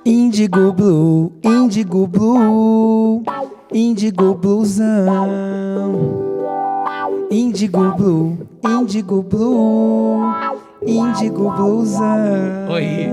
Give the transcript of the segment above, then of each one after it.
Indigo Blue, Indigo Blue, Indigo Bluesão. Indigo Blue, Indigo Blue, Indigo Bluesão. Oi,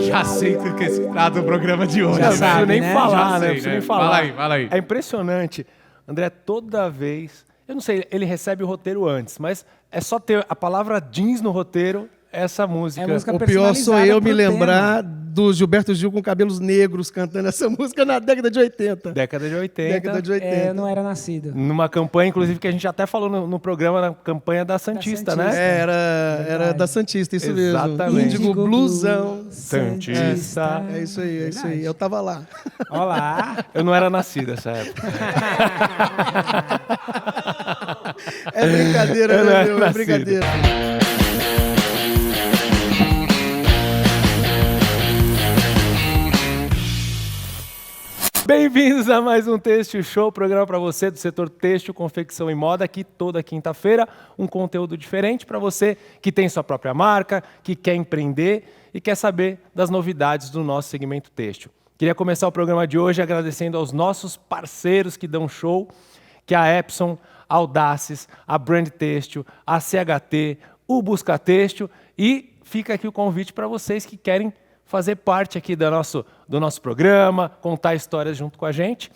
já sei do que se trata o programa de hoje. Já não preciso nem falar, Já né? Não sei, preciso nem falar. Fala aí. É impressionante. André, toda vez... Eu não sei, ele recebe o roteiro antes, mas é só ter a palavra jeans no roteiro, essa música. É música O pior sou eu me pro lembrar do Gilberto Gil com cabelos negros cantando essa música na década de 80. Década de 80. Década de 80. É, eu não era nascido. Numa campanha, inclusive, que a gente até falou no programa, na campanha da Santista, Santista. né? Era da Santista, isso Exatamente. mesmo. Índigo Blusão. Santista. É isso aí, é isso aí. Eu tava lá. Olá. Eu não era nascido nessa época. É brincadeira, Eu não né, era meu? É nascido. brincadeira. Bem-vindos a mais um Têxtil Show, programa para você do setor têxtil, confecção e moda, aqui toda quinta-feira, um conteúdo diferente para você que tem sua própria marca, que quer empreender e quer saber das novidades do nosso segmento têxtil. Queria começar o programa de hoje agradecendo aos nossos parceiros que dão show, que é a Epson, a Audaces, a Brand Têxtil, a CHT, o Busca Têxtil, e fica aqui o convite para vocês que querem fazer parte aqui do nosso programa, contar histórias junto com a gente,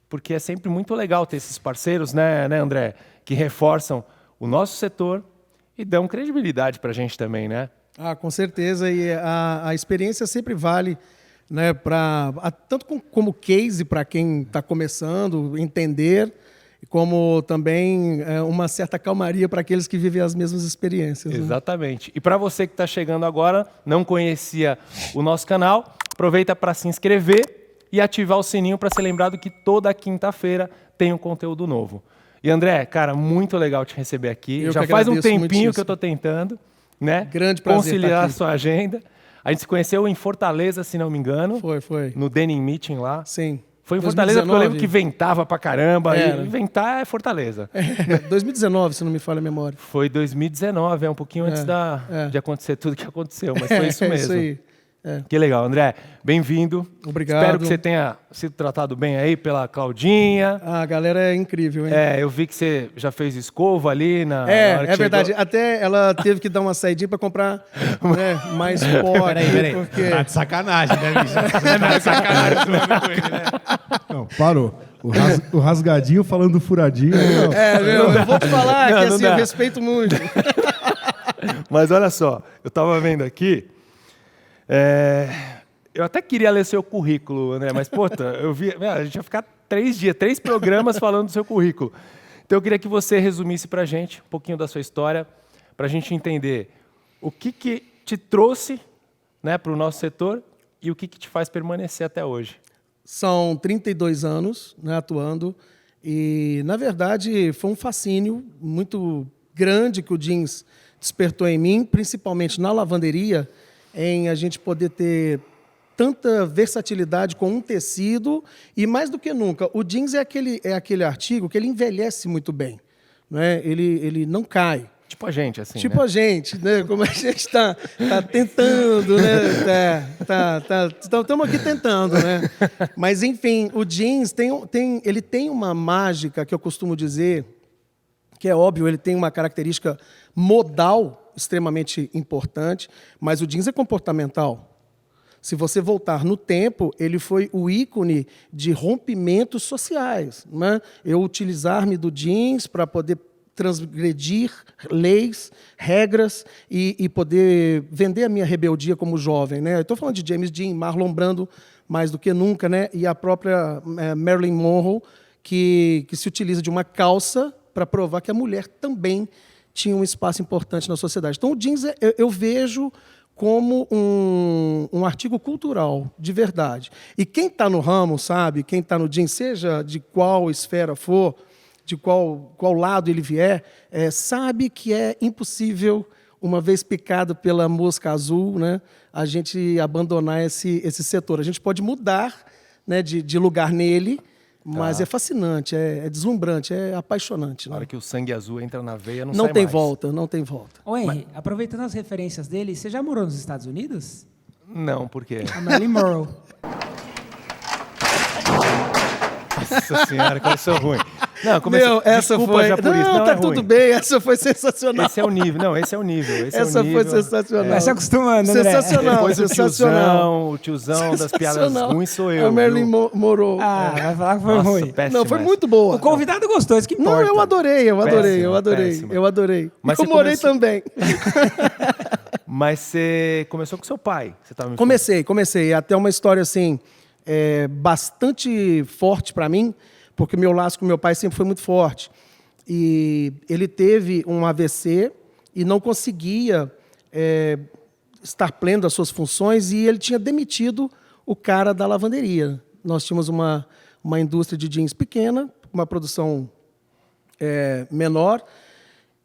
porque é sempre muito legal ter esses parceiros, né, André, que reforçam o nosso setor e dão credibilidade para a gente também, né? Ah, com certeza. E a experiência sempre vale, né, tanto como case para quem está começando, entender, como também uma certa calmaria para aqueles que vivem as mesmas experiências. Né? Exatamente. E para você que está chegando agora, não conhecia o nosso canal, aproveita para se inscrever e ativar o sininho para ser lembrado que toda quinta-feira tem um conteúdo novo. E André, cara, muito legal te receber aqui. Eu Já que faz um agradeço tempinho muitíssimo. que eu estou tentando, né? Grande prazer conciliar estar a aqui. sua agenda. A gente se conheceu em Fortaleza, se não me engano. Foi. No Denim Meeting lá. Sim. Foi em Fortaleza porque eu lembro 2019. que ventava pra caramba. Era. E ventar é Fortaleza. 2019, se não me falha a memória. Foi 2019, um pouquinho antes de acontecer tudo que aconteceu, mas foi isso mesmo. Isso aí. Que legal, André. Bem-vindo. Obrigado. Espero que você tenha sido tratado bem aí pela Claudinha. A galera é incrível, hein? Eu vi que você já fez escova ali na hora que É chegou. verdade. Até ela teve que dar uma saidinha para comprar mais pó. Peraí. Porque... Tá de sacanagem, né, bicho? Não é sacanagem zoando com ele, né? Não, parou. O rasgadinho falando do furadinho. Não. Eu vou te falar Não, que não assim, dá. eu respeito muito. Mas olha só, eu tava vendo aqui. Eu até queria ler seu currículo, André, mas, eu vi. A gente ia ficar 3 programas falando do seu currículo. Então eu queria que você resumisse pra gente um pouquinho da sua história, pra gente entender o que te trouxe, né, para o nosso setor e o que te faz permanecer até hoje. São 32 anos, né, atuando e, na verdade, foi um fascínio muito grande que o jeans despertou em mim, principalmente na lavanderia, em a gente poder ter tanta versatilidade com um tecido e, mais do que nunca, o jeans é aquele artigo que ele envelhece muito bem, né? Ele não cai. Tipo a gente, assim, Tipo né? a gente, né? Como a gente está tentando, né? Estamos aqui tentando, né? Mas, enfim, o jeans ele tem uma mágica que eu costumo dizer, que é óbvio, ele tem uma característica modal extremamente importante, mas o jeans é comportamental. Se você voltar no tempo, ele foi o ícone de rompimentos sociais, né? Eu utilizar-me do jeans para poder transgredir leis, regras e poder vender a minha rebeldia como jovem, né? Eu estou falando de James Dean, Marlon Brando, mais do que nunca, né? E a própria Marilyn Monroe, que se utiliza de uma calça para provar que a mulher também tinha um espaço importante na sociedade. Então, o jeans eu vejo como um artigo cultural, de verdade. E quem está no ramo, sabe, quem está no jeans, seja de qual esfera for, de qual lado ele vier, sabe que é impossível, uma vez picado pela mosca azul, né, a gente abandonar esse setor. A gente pode mudar, né, de lugar nele, mas é fascinante, é deslumbrante, é apaixonante. Na Né? hora que o sangue azul entra na veia, não Não sai tem mais. volta, não tem volta. Ô, Henry, aproveitando as referências dele, você já morou nos Estados Unidos? Não, por quê? A Marilyn Monroe. Nossa senhora, começou ruim. Não, começou... Meu, essa Desculpa foi... já por isso. Não, Não, tá é tudo ruim. bem, essa foi sensacional. Esse é o nível. Não, esse é o nível. Essa foi sensacional. Vai se acostumando, André. Sensacional, Depois sensacional. o tiozão das piadas Sensacional. ruins sou eu. A Marilyn viu? Monroe. Ah, vai falar que foi Nossa, ruim. péssimo Não, foi essa. muito boa. O convidado gostou, isso que Não, importa. eu adorei, eu adorei, Péssima, eu adorei, péssima. eu adorei. Mas eu você morei começou- também. Mas você começou com seu pai. Você tava me Comecei. Até uma história assim, bastante forte para mim, porque meu laço com meu pai sempre foi muito forte. E ele teve um AVC e não conseguia estar pleno das suas funções e ele tinha demitido o cara da lavanderia. Nós tínhamos uma indústria de jeans pequena, uma produção menor,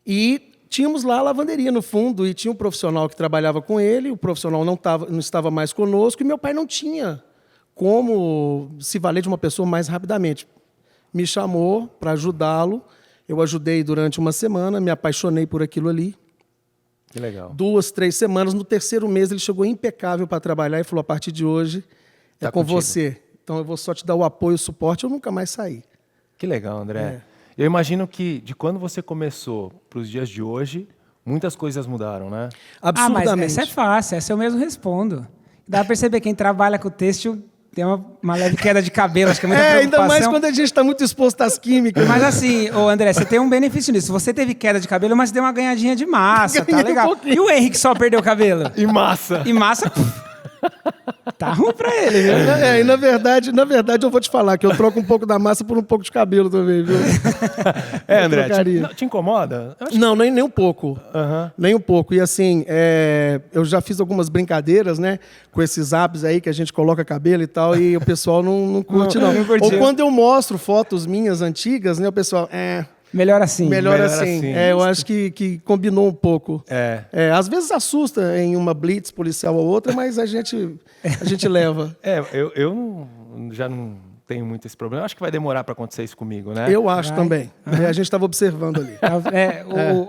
e tínhamos lá a lavanderia no fundo e tinha um profissional que trabalhava com ele, o profissional não estava mais conosco e meu pai não tinha como se valer de uma pessoa mais rapidamente. Me chamou para ajudá-lo, eu ajudei durante uma semana, me apaixonei por aquilo ali. Que legal. 2, 3 semanas, no terceiro mês ele chegou impecável para trabalhar e falou, a partir de hoje é Tá com contigo. você. Então eu vou só te dar o apoio, o suporte, eu nunca mais saí. Que legal, André. Eu imagino que de quando você começou para os dias de hoje, muitas coisas mudaram, né? Ah, mas Absurdamente. essa é fácil, essa eu mesmo respondo. Dá pra perceber, quem trabalha com têxtil tem uma leve queda de cabelo, acho que é muita ainda preocupação. mais quando a gente está muito exposto às químicas. Mas assim, ô André, você tem um benefício nisso. Você teve queda de cabelo, mas deu uma ganhadinha de massa, tá Ganhei um legal. pouquinho. E o Henrique só perdeu o cabelo? E massa! E massa, tá ruim pra ele, viu? E na verdade eu vou te falar que eu troco um pouco da massa por um pouco de cabelo também, viu? André, trocaria. te incomoda? Eu acho Não, nem um pouco. Aham. Nem um pouco. E assim, eu já fiz algumas brincadeiras, né? Com esses apps aí que a gente coloca cabelo e tal, e o pessoal não curte, não. não curtiu. Ou quando eu mostro fotos minhas antigas, né? O pessoal, Melhor assim. melhor melhor assim. assim. Eu acho que combinou um pouco. Às vezes assusta em uma blitz policial ou outra, mas a gente leva. Eu já não tenho muito esse problema. Acho que vai demorar para acontecer isso comigo, né? Eu acho Vai. também. A gente estava observando ali.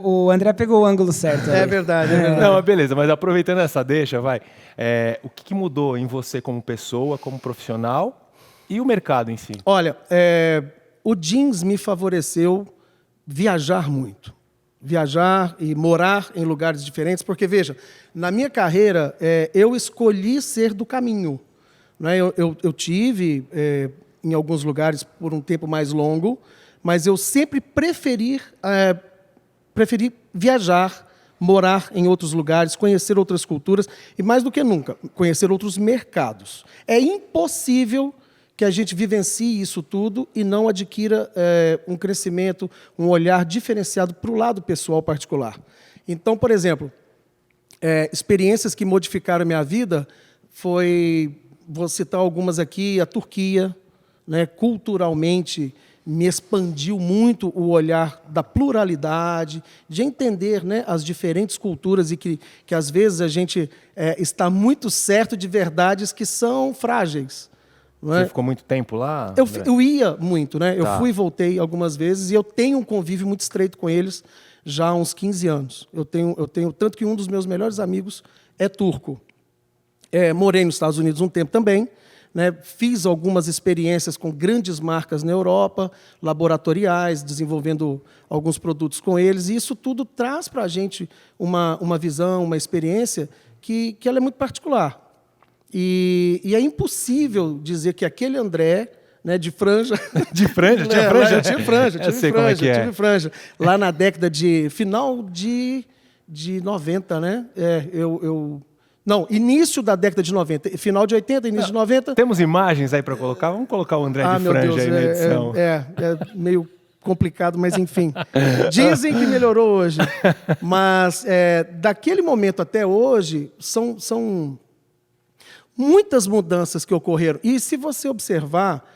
O André pegou o ângulo certo. É aí. verdade, é verdade. Não, mas beleza, mas aproveitando essa deixa, o que mudou em você como pessoa, como profissional e o mercado em si? Olha, o jeans me favoreceu viajar muito. Viajar e morar em lugares diferentes, porque, veja, na minha carreira, eu escolhi ser do caminho. Né? Eu tive em alguns lugares por um tempo mais longo, mas eu sempre preferi viajar, morar em outros lugares, conhecer outras culturas e, mais do que nunca, conhecer outros mercados. É impossível que a gente vivencie isso tudo e não adquira um crescimento, um olhar diferenciado para o lado pessoal particular. Então, por exemplo, experiências que modificaram a minha vida vou citar algumas aqui, a Turquia, né, culturalmente me expandiu muito o olhar da pluralidade, de entender, né, as diferentes culturas e que às vezes a gente está muito certo de verdades que são frágeis. Você ficou muito tempo lá? André? Eu ia muito, né? Tá. Eu fui e voltei algumas vezes e eu tenho um convívio muito estreito com eles já há uns 15 anos. Eu tenho tanto que um dos meus melhores amigos é turco. Morei nos Estados Unidos um tempo também, né? Fiz algumas experiências com grandes marcas na Europa, laboratoriais, desenvolvendo alguns produtos com eles, e isso tudo traz para a gente uma visão, uma experiência que ela é muito particular. E é impossível dizer que aquele André, né, de franja... De franja? Tinha franja? Eu tinha franja, Eu sei como é que é. tive franja. Lá na década final de 90, né? Não, início da década de 90. Final de 80, início de 90. Temos imagens aí para colocar? Vamos colocar o André de Meu franja Deus, aí na edição. é meio complicado, mas enfim. Dizem que melhorou hoje. Mas daquele momento até hoje, são muitas mudanças que ocorreram. E se você observar,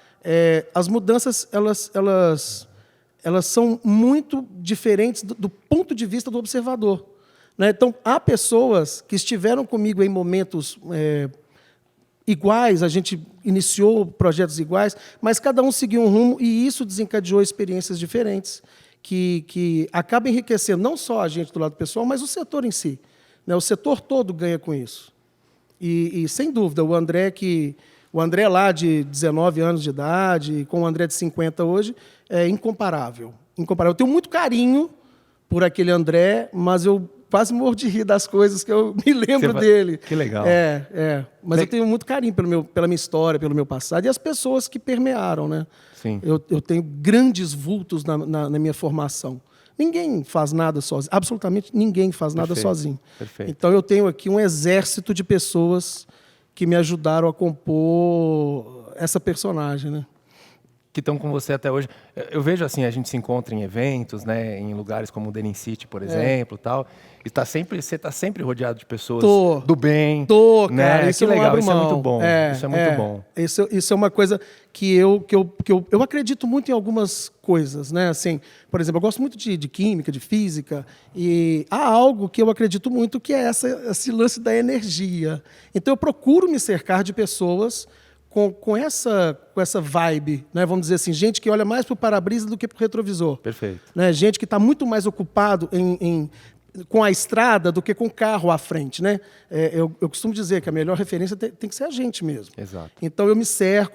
as mudanças elas são muito diferentes do ponto de vista do observador. Né? Então, há pessoas que estiveram comigo em momentos iguais, a gente iniciou projetos iguais, mas cada um seguiu um rumo e isso desencadeou experiências diferentes que acabam enriquecendo não só a gente do lado pessoal, mas o setor em si. Né? O setor todo ganha com isso. E sem dúvida, o André que O André lá de 19 anos de idade, com o André de 50 hoje, é incomparável. Incomparável. Eu tenho muito carinho por aquele André, mas eu quase morro de rir das coisas que eu me lembro dele. Que legal. Mas eu tenho muito carinho pela minha história, pelo meu passado e as pessoas que permearam, né? Sim. Eu tenho grandes vultos na minha formação. Ninguém faz nada sozinho. Absolutamente ninguém faz nada sozinho. Perfeito. Então, eu tenho aqui um exército de pessoas que me ajudaram a compor essa personagem, né? Que estão com você até hoje. Eu vejo assim, a gente se encontra em eventos, né, em lugares como o Denim City, por exemplo, tal. E você está sempre rodeado de pessoas do bem. Cara, né? isso Que eu não legal, abro isso é mão. muito bom. Isso é muito bom. Isso é uma coisa que eu acredito muito em algumas coisas, né? Assim, por exemplo, eu gosto muito de química, de física, e há algo que eu acredito muito que é esse lance da energia. Então eu procuro me cercar de pessoas com essa vibe, né? Vamos dizer assim, gente que olha mais para o para-brisa do que para o retrovisor. Perfeito. Né? Gente que está muito mais ocupado com a estrada do que com o carro à frente. Né? Eu costumo dizer que a melhor referência tem que ser a gente mesmo. Exato. Então eu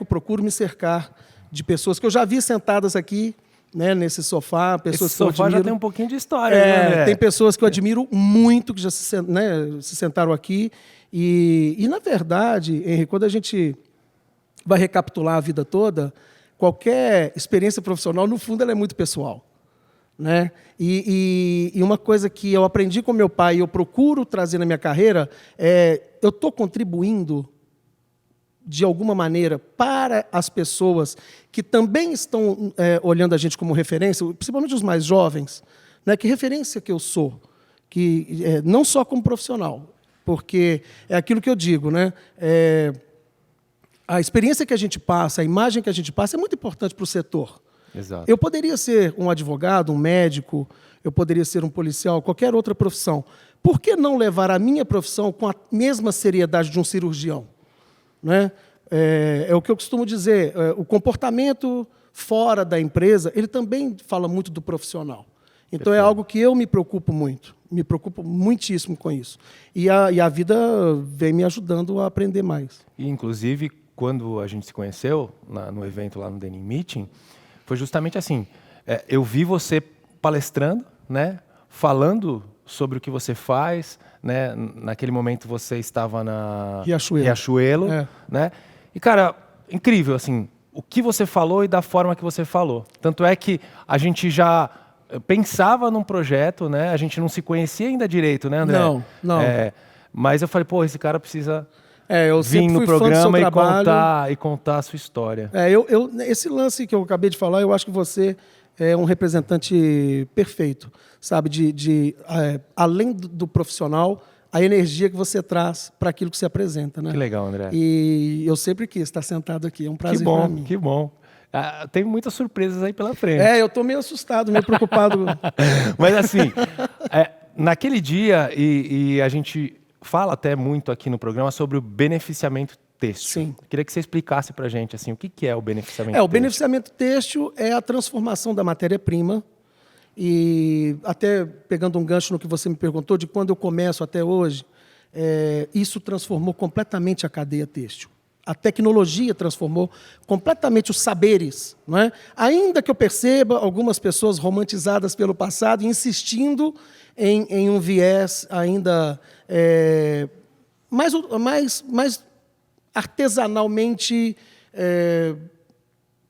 procuro me cercar de pessoas que eu já vi sentadas aqui, né, nesse sofá, pessoas Esse que eu sofá admiro. já tem um pouquinho de história, né, André? Tem pessoas que eu admiro muito, que já se sentaram aqui. E, na verdade, Henrique, quando a gente vai recapitular a vida toda, qualquer experiência profissional, no fundo, ela é muito pessoal. Né? E uma coisa que eu aprendi com meu pai e eu procuro trazer na minha carreira eu estou contribuindo de alguma maneira para as pessoas que também estão olhando a gente como referência, principalmente os mais jovens, né? Que referência que eu sou, não só como profissional, porque é aquilo que eu digo, né? A experiência que a gente passa, a imagem que a gente passa é muito importante para o setor. Exato. Eu poderia ser um advogado, um médico, eu poderia ser um policial, qualquer outra profissão. Por que não levar a minha profissão com a mesma seriedade de um cirurgião? Né? É o que eu costumo dizer, o comportamento fora da empresa, ele também fala muito do profissional. Então, é algo que eu me preocupo muito, me preocupo muitíssimo com isso. E a vida vem me ajudando a aprender mais. E, inclusive, quando a gente se conheceu no evento lá no Denim Meeting, foi justamente assim, eu vi você palestrando, né, falando sobre o que você faz, né, naquele momento você estava na Riachuelo, né, e, cara, incrível, assim, o que você falou e da forma que você falou. Tanto é que a gente já pensava num projeto, né, a gente não se conhecia ainda direito, né, André? Não. Mas eu falei, pô, esse cara precisa eu vir no programa e contar a sua história. Esse lance que eu acabei de falar, eu acho que você é um representante perfeito, sabe? Além do profissional, a energia que você traz para aquilo que se apresenta, né? Que legal, André. E eu sempre quis estar sentado aqui, é um prazer para mim. Que bom. Tem muitas surpresas aí pela frente. Eu estou meio assustado, meio preocupado. Mas assim, naquele dia, e a gente fala até muito aqui no programa sobre o beneficiamento têxtil. Sim. Queria que você explicasse para a gente assim, o que é o beneficiamento têxtil. O beneficiamento têxtil é a transformação da matéria-prima. E até pegando um gancho no que você me perguntou, de quando eu começo até hoje, isso transformou completamente a cadeia têxtil. A tecnologia transformou completamente os saberes. Não é? Ainda que eu perceba algumas pessoas romantizadas pelo passado, insistindo em um viés ainda mais artesanalmente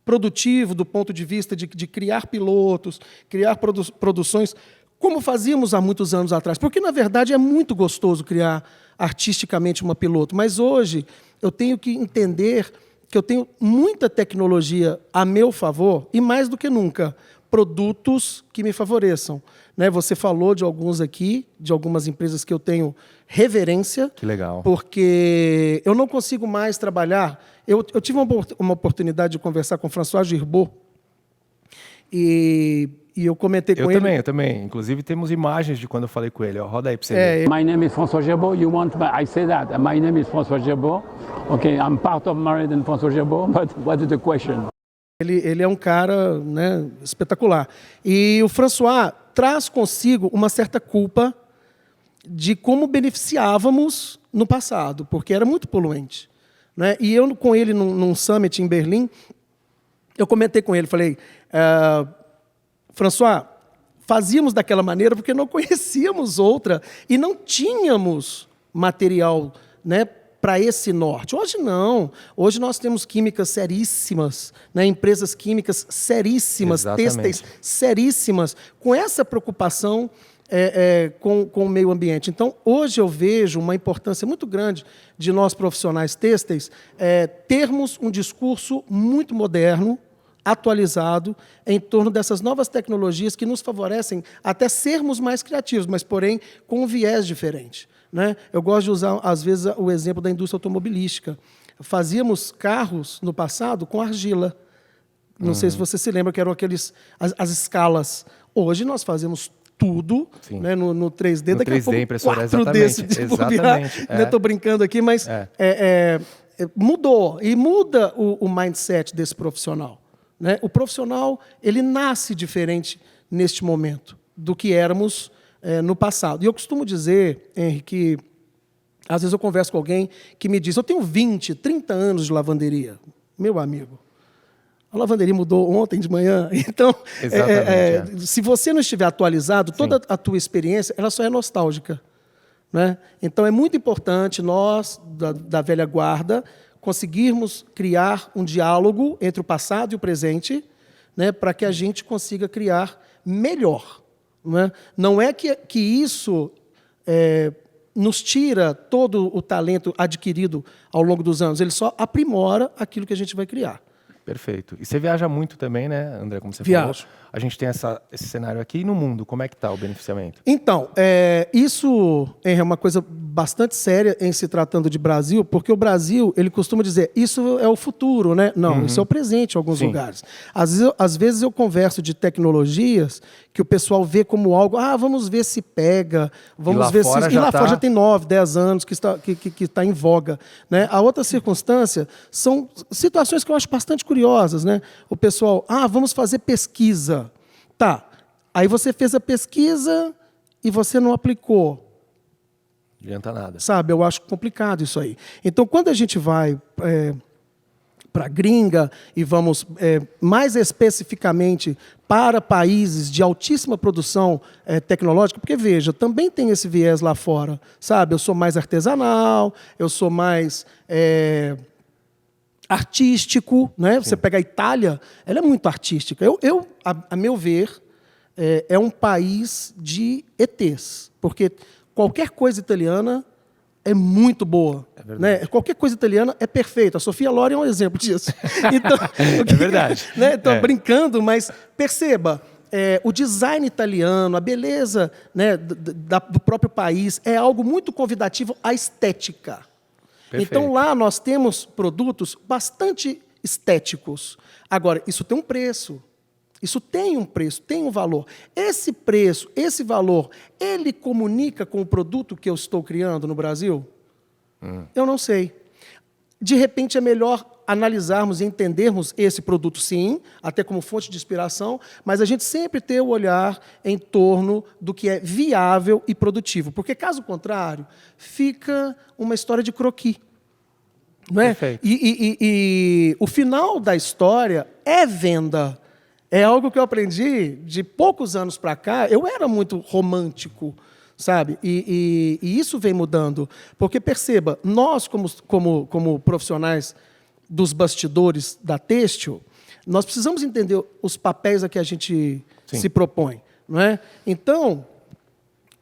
produtivo do ponto de vista de criar pilotos, criar produções, como fazíamos há muitos anos atrás. Porque, na verdade, é muito gostoso criar artisticamente uma piloto, mas hoje eu tenho que entender que eu tenho muita tecnologia a meu favor e, mais do que nunca, produtos que me favoreçam. Né? Você falou de alguns aqui, de algumas empresas que eu tenho reverência. Que legal. Porque eu não consigo mais trabalhar. Eu tive uma oportunidade de conversar com o François Girbaud e eu comentei com ele. Eu também. Inclusive, temos imagens de quando eu falei com ele. Roda aí para você ver. My name is François Girbaud. I say that. My name is François Girbaud. Okay, I'm part of Married and François Girbaud, but what is the question? Ele é um cara, né, espetacular. E o François traz consigo uma certa culpa de como beneficiávamos no passado, porque era muito poluente. né? E eu, com ele, num summit em Berlim, eu comentei com ele, falei, François, fazíamos daquela maneira porque não conhecíamos outra e não tínhamos material, né, para esse norte. Hoje não. Hoje nós temos químicas seríssimas, né, empresas químicas seríssimas, Exatamente. têxteis seríssimas, com essa preocupação com o meio ambiente. Então, hoje eu vejo uma importância muito grande de nós profissionais têxteis termos um discurso muito moderno, atualizado, em torno dessas novas tecnologias que nos favorecem até sermos mais criativos, mas, porém, com um viés diferente, né? Eu gosto de usar, às vezes, o exemplo da indústria automobilística. Fazíamos carros, no passado, com argila. Não sei se você se lembra, que eram as escalas. Hoje nós fazemos tudo, né, no 3D, No daqui 3D, a pouco impressora, 4D se bobear. exatamente. Estou brincando aqui, mas mudou. E muda o mindset desse profissional, né? O profissional, ele nasce diferente neste momento do que éramos no passado. E eu costumo dizer, Henry, que às vezes eu converso com alguém que me diz, eu tenho 20, 30 anos de lavanderia. Meu amigo, a lavanderia mudou ontem de manhã. Então, se você não estiver atualizado, toda a tua experiência ela só é nostálgica, né? Então, é muito importante nós, da velha guarda, conseguirmos criar um diálogo entre o passado e o presente, né, para que a gente consiga criar melhor. Não é que isso nos tira todo o talento adquirido ao longo dos anos, ele só aprimora aquilo que a gente vai criar. Perfeito. E você viaja muito também, né, André, como você Viajo. falou? A gente tem esse cenário aqui. E no mundo, como é que está o beneficiamento? Então, isso é uma coisa bastante séria em se tratando de Brasil, porque o Brasil, ele costuma dizer, isso é o futuro, né? Não, isso é o presente em alguns lugares. Às vezes eu converso de tecnologias que o pessoal vê como algo, vamos ver se pega, vamos ver se... E lá fora já tem 9, 10 anos que está em voga, né? A outra circunstância são situações que eu acho bastante curiosas, né? O pessoal, vamos fazer pesquisa. Tá, aí você fez a pesquisa e você não aplicou. Não adianta nada. Sabe, eu acho complicado isso aí. Então, quando a gente vai para a gringa e vamos mais especificamente para países de altíssima produção tecnológica, porque, veja, também tem esse viés lá fora, sabe? Eu sou mais artesanal, eu sou mais... artístico, né? Você pega a Itália, ela é muito artística. A meu ver, é um país de ETs, porque qualquer coisa italiana é muito boa. Né? Qualquer coisa italiana é perfeita. A Sofia Loren é um exemplo disso. Então, é verdade. Né? Estou brincando, mas perceba, o design italiano, a beleza, né, do próprio país, é algo muito convidativo à estética. Perfeito. Então, lá nós temos produtos bastante estéticos. Agora, isso tem um preço. Isso tem um preço, tem um valor. Esse preço, esse valor, ele comunica com o produto que eu estou criando no Brasil? Eu não sei. De repente, é melhor analisarmos e entendermos esse produto, sim, até como fonte de inspiração, mas a gente sempre ter o olhar em torno do que é viável e produtivo. Porque, caso contrário, fica uma história de croquis. Não é? E o final da história é venda. É algo que eu aprendi de poucos anos para cá. Eu era muito romântico, sabe? E isso vem mudando. Porque, perceba, nós, como profissionais dos bastidores da têxtil, nós precisamos entender os papéis a que a gente se propõe. Não é? Então,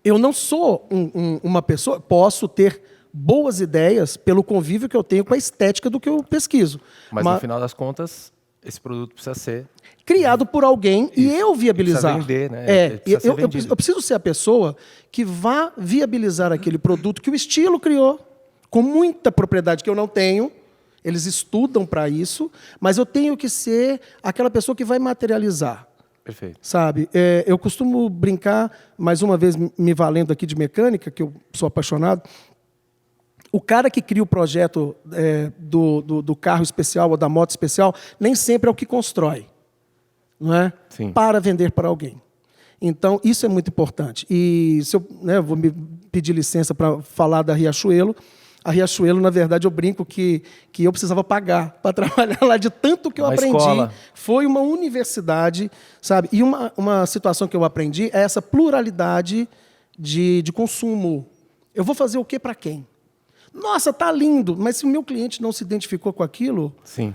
eu não sou uma pessoa... Posso ter boas ideias pelo convívio que eu tenho com a estética do que eu pesquiso. Mas no final das contas, esse produto precisa ser... criado por alguém e eu viabilizar. Precisa vender, né? Eu preciso ser a pessoa que vá viabilizar aquele produto que o estilo criou, com muita propriedade que eu não tenho. Eles estudam para isso, mas eu tenho que ser aquela pessoa que vai materializar. Perfeito. Sabe? Eu costumo brincar, mais uma vez me valendo aqui de mecânica, que eu sou apaixonado. O cara que cria o projeto do carro especial ou da moto especial, nem sempre é o que constrói, não é? Sim. Para vender para alguém. Então, isso é muito importante. E se eu vou me pedir licença para falar da Riachuelo, A Riachuelo, na verdade, eu brinco que eu precisava pagar para trabalhar lá de tanto que eu Uma aprendi. escola. Foi uma universidade, sabe? E uma situação que eu aprendi é essa pluralidade de consumo. Eu vou fazer o quê para quem? Nossa, tá lindo, mas se o meu cliente não se identificou com aquilo, Sim.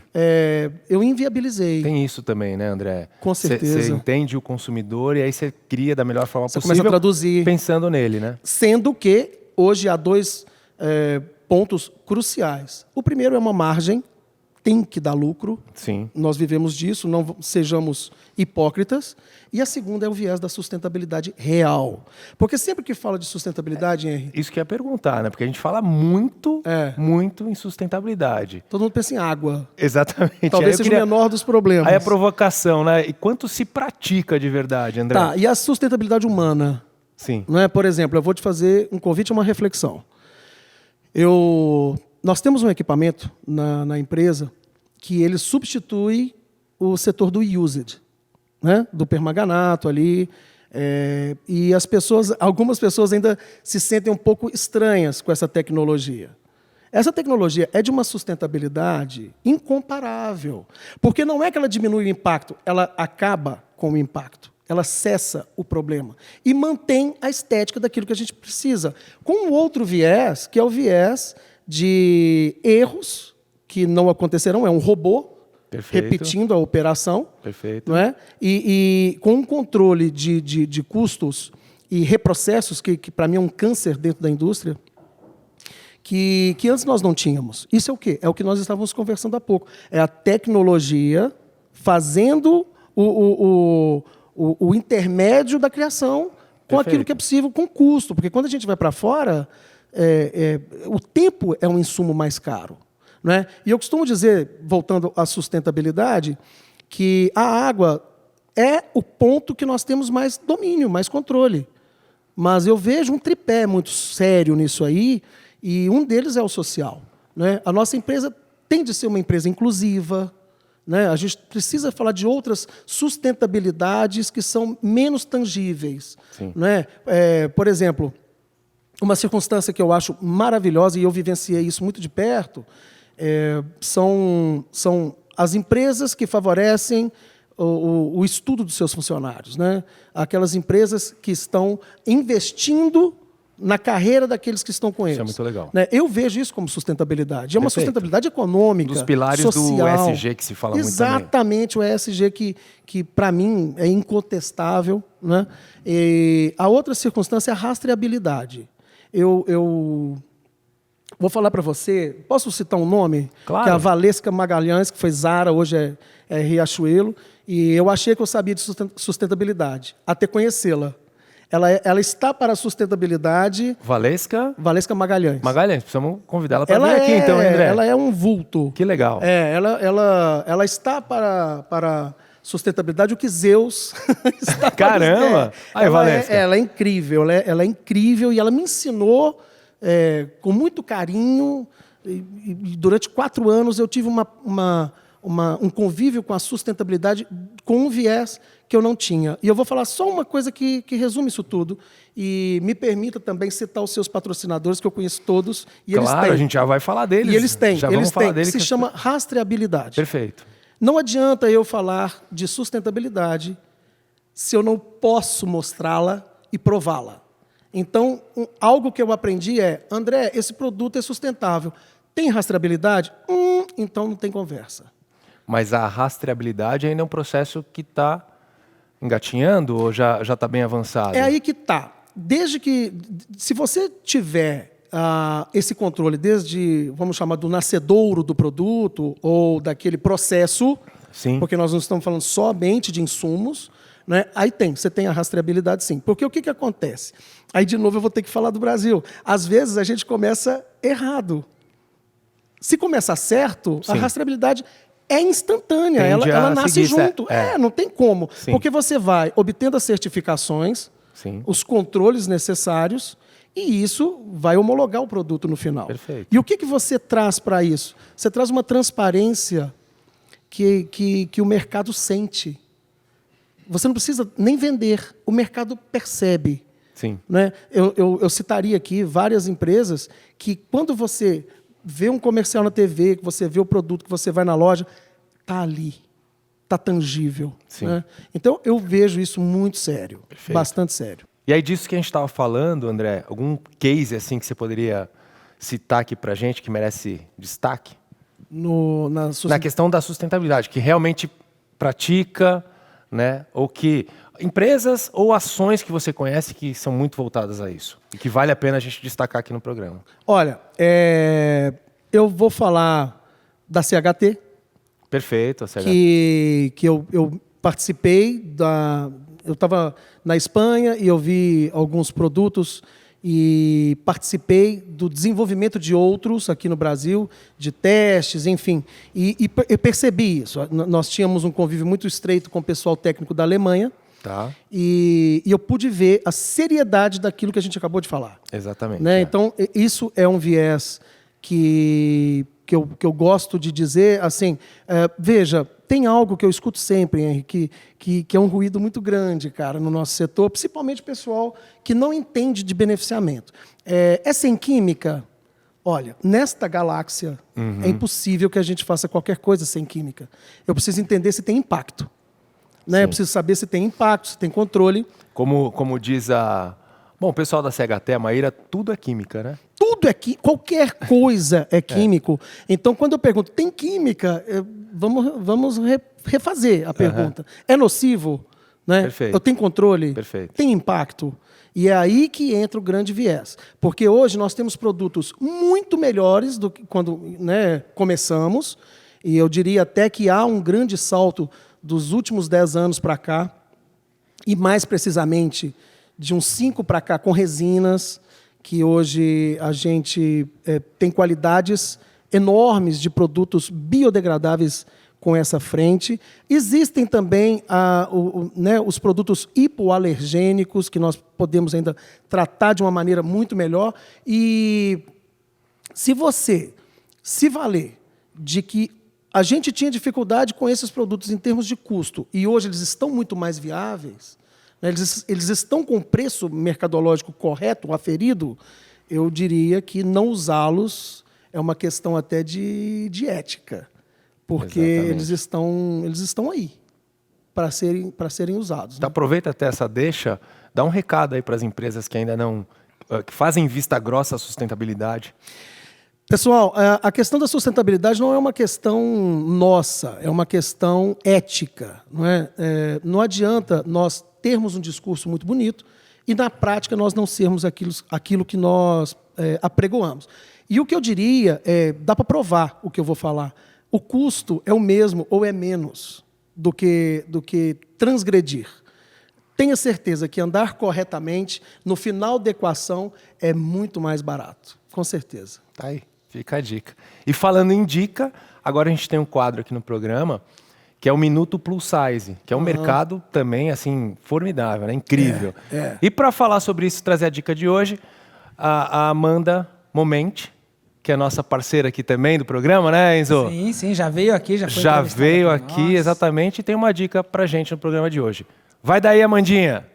eu inviabilizei. Tem isso também, né, André? Com certeza. Você entende o consumidor e aí você cria da melhor forma Você possível. começa a traduzir. Pensando nele, né? Sendo que hoje há dois pontos cruciais. O primeiro é uma margem, tem que dar lucro. Sim. Nós vivemos disso, não sejamos hipócritas. E a segunda é o viés da sustentabilidade real. Porque sempre que fala de sustentabilidade, Henry, Isso que eu ia perguntar, né? Porque a gente fala muito, É. muito em sustentabilidade. todo mundo pensa em água. Exatamente. Talvez Aí eu seja queria- o menor dos problemas. Aí a provocação, né? E quanto se pratica de verdade, André? Tá, e a sustentabilidade humana? Sim. Não é? Por exemplo, eu vou te fazer um convite a uma reflexão. Nós temos um equipamento na empresa que ele substitui o setor do used, né? Do permanganato ali. E algumas pessoas ainda se sentem um pouco estranhas com essa tecnologia. Essa tecnologia é de uma sustentabilidade incomparável, porque não é que ela diminui o impacto, ela acaba com o impacto. Ela cessa o problema e mantém a estética daquilo que a gente precisa. Com um outro viés, que é o viés de erros que não acontecerão, é um robô Perfeito. repetindo a operação, Perfeito. não é? E com um controle de custos e reprocessos, que para mim é um câncer dentro da indústria, que antes nós não tínhamos. Isso é o quê? É o que nós estávamos conversando há pouco. É a tecnologia fazendo o intermédio da criação com aquilo que é possível, com custo. Porque quando a gente vai para fora, o tempo é um insumo mais caro. Não é? E eu costumo dizer, voltando à sustentabilidade, que a água é o ponto que nós temos mais domínio, mais controle. Mas eu vejo um tripé muito sério nisso aí, e um deles é o social. Né? A nossa empresa tem de ser uma empresa inclusiva. Né? A gente precisa falar de outras sustentabilidades que são menos tangíveis. Sim. Né? Por exemplo, uma circunstância que eu acho maravilhosa, e eu vivenciei isso muito de perto, são as empresas que favorecem o estudo dos seus funcionários. Né? Aquelas empresas que estão investindo na carreira daqueles que estão com eles. Isso é muito legal. Né? Eu vejo isso como sustentabilidade. É uma Perfeito. sustentabilidade econômica, Um dos pilares social. do ESG que se fala muito também. Exatamente, o ESG que para mim, é incontestável. Né? E a outra circunstância é a rastreabilidade. Eu vou falar para você, posso citar um nome? Claro. Que é a Valesca Magalhães, que foi Zara, hoje é Riachuelo, e eu achei que eu sabia de sustentabilidade, até conhecê-la. Ela está para a sustentabilidade. Valesca Magalhães. Magalhães, precisamos convidá-la para vir aqui, então, hein, André? Ela é um vulto. Que legal. Ela está para sustentabilidade o que Zeus está Caramba! para... Aí, Valesca. Ela é incrível, ela é incrível e ela me ensinou com muito carinho. E durante 4 anos eu tive um convívio com a sustentabilidade com um viés que eu não tinha. E eu vou falar só uma coisa que resume isso tudo e me permita também citar os seus patrocinadores, que eu conheço todos. E Claro, eles têm. a gente já vai falar deles. E eles têm. Já Eles vamos falar têm. deles. Se chama rastreabilidade. Perfeito. Não adianta eu falar de sustentabilidade se eu não posso mostrá-la e prová-la. Então, algo que eu aprendi é, André, esse produto é sustentável. Tem rastreabilidade? Então não tem conversa. Mas a rastreabilidade ainda é um processo que está engatinhando ou já está bem avançado? É aí que está. Desde que, se você tiver esse controle desde, vamos chamar, do nascedouro do produto ou daquele processo, Sim. porque nós não estamos falando somente de insumos, né? Aí você tem a rastreabilidade sim. Porque o que acontece? Aí, de novo, eu vou ter que falar do Brasil. Às vezes, a gente começa errado. Se começar certo, Sim. a rastreabilidade é instantânea, Tende ela a nasce seguir junto. Não tem como. Sim. Porque você vai obtendo as certificações, Sim. os controles necessários, e isso vai homologar o produto no final. Perfeito. E o que você traz para isso? Você traz uma transparência que o mercado sente. Você não precisa nem vender, o mercado percebe. Sim. Né? Eu citaria aqui várias empresas que, quando você vê um comercial na TV, que você vê o produto, que você vai na loja, está ali, está tangível. Né? Então, eu vejo isso muito sério, bastante sério. E aí, disso que a gente estava falando, André, algum case assim que você poderia citar aqui para a gente que merece destaque? Na questão da sustentabilidade, que realmente pratica, né? Ou que empresas ou ações que você conhece que são muito voltadas a isso e que vale a pena a gente destacar aqui no programa. Olha, eu vou falar da CHT. Perfeito, a CHT. Que eu participei eu estava na Espanha e eu vi alguns produtos e participei do desenvolvimento de outros aqui no Brasil, de testes, enfim. E percebi isso. Nós tínhamos um convívio muito estreito com o pessoal técnico da Alemanha. Tá. E eu pude ver a seriedade daquilo que a gente acabou de falar. Exatamente. Né? Então, isso é um viés que eu gosto de dizer, assim, veja, tem algo que eu escuto sempre, Henrique, que é um ruído muito grande, cara, no nosso setor, principalmente o pessoal que não entende de beneficiamento. É sem química? Olha, nesta galáxia é impossível que a gente faça qualquer coisa sem química. Eu preciso entender se tem impacto. Né? Eu preciso saber se tem impacto, se tem controle. Como diz o pessoal da CHT, a Maíra, tudo é química, né? Tudo é química, qualquer coisa é químico. Então, quando eu pergunto, tem química? Vamos refazer a pergunta. É nocivo? Né? Perfeito. Eu tenho controle? Perfeito. Tem impacto? E é aí que entra o grande viés. Porque hoje nós temos produtos muito melhores do que quando, né, começamos. E eu diria até que há um grande salto dos últimos 10 anos para cá, e mais precisamente de uns 5 para cá, com resinas, que hoje a gente tem qualidades enormes de produtos biodegradáveis com essa frente. Existem também os produtos hipoalergênicos, que nós podemos ainda tratar de uma maneira muito melhor. E se você se valer de que a gente tinha dificuldade com esses produtos em termos de custo, e hoje eles estão muito mais viáveis, né, eles estão com o preço mercadológico correto, aferido, eu diria que não usá-los é uma questão até de ética, porque eles estão aí para serem usados. Então, aproveita até essa deixa, dá um recado aí para as empresas que ainda não, que fazem vista grossa à sustentabilidade. Pessoal, a questão da sustentabilidade não é uma questão nossa, é uma questão ética. Não é? Não adianta nós termos um discurso muito bonito e, na prática, nós não sermos aquilo que nós apregoamos. E o que eu diria dá para provar o que eu vou falar. O custo é o mesmo ou é menos do que transgredir. Tenha certeza que andar corretamente, no final da equação, é muito mais barato. Com certeza. Tá aí. Fica a dica. E falando em dica, agora a gente tem um quadro aqui no programa que é o Minuto Plus Size, que é um mercado também assim formidável, né? Incrível. E para falar sobre isso, trazer a dica de hoje, a Amanda Momenti, que é nossa parceira aqui também do programa, né, Enzo? Sim, já veio aqui, já foi Já veio aqui, exatamente, e tem uma dica pra gente no programa de hoje. Vai daí, Amandinha.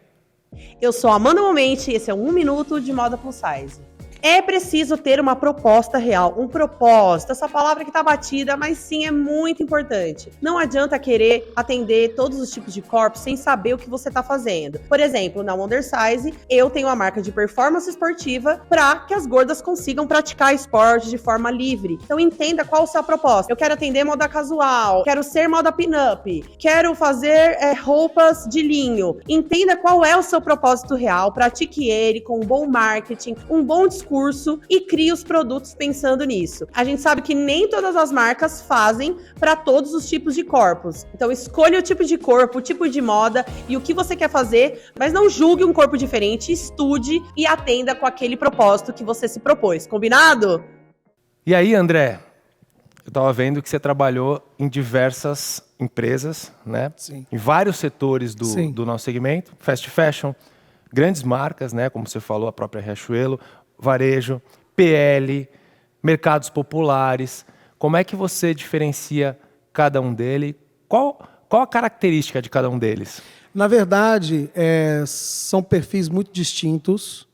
Eu sou a Amanda Momenti e esse é 1 Minuto de Moda Plus Size. É preciso ter uma proposta real, um propósito, essa palavra que tá batida, mas sim é muito importante. Não adianta querer atender todos os tipos de corpos sem saber o que você tá fazendo. Por exemplo, na Wonder Size, eu tenho uma marca de performance esportiva para que as gordas consigam praticar esporte de forma livre. Então entenda qual é a sua proposta. Eu quero atender moda casual, quero ser moda pin-up, quero fazer roupas de linho. Entenda qual é o seu propósito real, pratique ele com um bom marketing, um bom discurso e crie os produtos pensando nisso. A gente sabe que nem todas as marcas fazem para todos os tipos de corpos. Então escolha o tipo de corpo, o tipo de moda e o que você quer fazer, mas não julgue um corpo diferente, estude e atenda com aquele propósito que você se propôs. Combinado? E aí, André, eu estava vendo que você trabalhou em diversas empresas, né? Sim. Em vários setores do nosso segmento, fast fashion, grandes marcas, né? Como você falou, a própria Riachuelo, varejo, PL, mercados populares. Como é que você diferencia cada um deles? Qual Qual a característica de cada um deles? Na verdade, são perfis muito distintos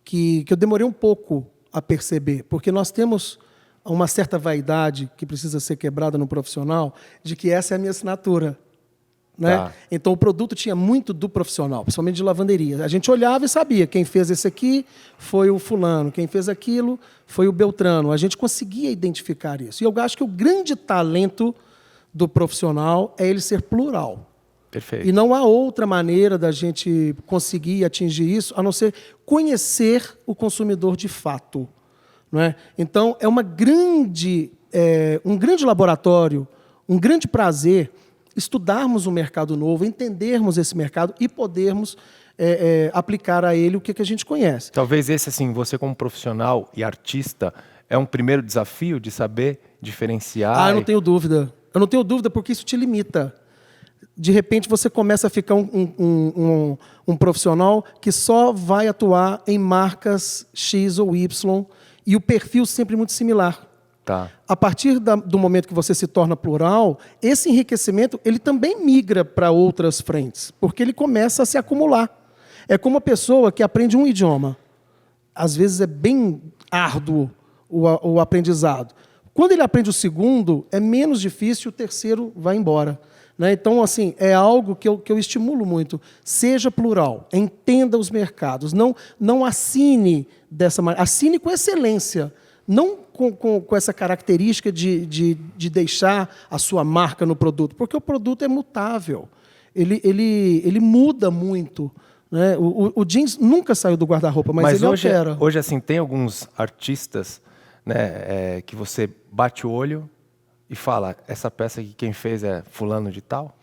que eu demorei um pouco a perceber, porque nós temos uma certa vaidade que precisa ser quebrada no profissional de que essa é a minha assinatura. Né? Tá. Então, o produto tinha muito do profissional, principalmente de lavanderia. A gente olhava e sabia, quem fez esse aqui foi o fulano, quem fez aquilo foi o Beltrano. A gente conseguia identificar isso. E eu acho que o grande talento do profissional é ele ser plural. Perfeito. E não há outra maneira da gente conseguir atingir isso, a não ser conhecer o consumidor de fato. Não é? Então, é um grande laboratório, um grande prazer estudarmos um mercado novo, entendermos esse mercado e podermos aplicar a ele o que a gente conhece. Talvez esse, assim, você como profissional e artista, é um primeiro desafio de saber diferenciar. Eu não tenho dúvida. Eu não tenho dúvida porque isso te limita. De repente, você começa a ficar um profissional que só vai atuar em marcas X ou Y e o perfil sempre muito similar. Tá. A partir do momento que você se torna plural, esse enriquecimento ele também migra para outras frentes, porque ele começa a se acumular. É como uma pessoa que aprende um idioma. Às vezes é bem árduo o aprendizado. Quando ele aprende o segundo, é menos difícil, o terceiro vai embora. Né? Então, assim, é algo que eu estimulo muito. Seja plural, entenda os mercados, não assine dessa maneira, assine com excelência. Não com essa característica de deixar a sua marca no produto, porque o produto é mutável, ele muda muito. Né? O jeans nunca saiu do guarda-roupa, mas ele altera. Hoje, assim, tem alguns artistas, né, que você bate o olho e fala, essa peça aqui quem fez é fulano de tal?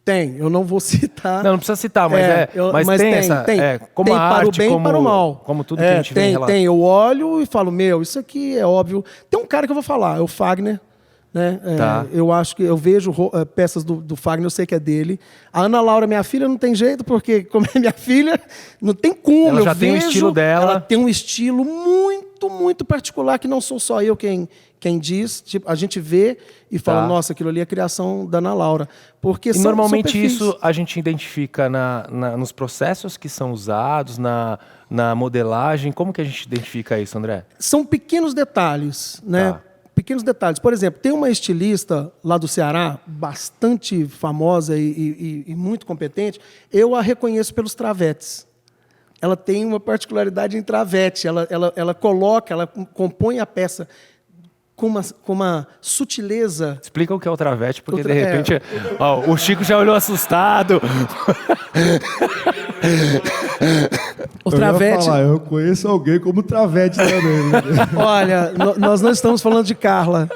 Tem, eu não vou citar. Não precisa citar, mas tem essa... como tem a para arte, o bem e para o mal. Como tudo que a gente vê em relato. Tem, eu olho e falo, isso aqui é óbvio. Tem um cara que eu vou falar, é o Fagner. Né? Tá. Eu acho que eu vejo peças do Fagner, eu sei que é dele. A Ana Laura, minha filha, não tem jeito, porque como é minha filha, não tem como. Ela já tem um estilo dela. Ela tem um estilo muito, muito particular, que não sou só eu quem diz. Tipo, a gente vê e fala, nossa, aquilo ali é a criação da Ana Laura. Porque e normalmente isso a gente identifica nos processos que são usados, na modelagem. Como que a gente identifica isso, André? São pequenos detalhes, né? Tá. Pequenos detalhes. Por exemplo, tem uma estilista lá do Ceará, bastante famosa e muito competente. Eu a reconheço pelos travetes. Ela tem uma particularidade em travete. Ela compõe a peça com uma sutileza. Explica o que é o travete, porque de repente o Chico já olhou assustado. O travete. Eu conheço alguém como travete também. Olha, nós não estamos falando de Carla.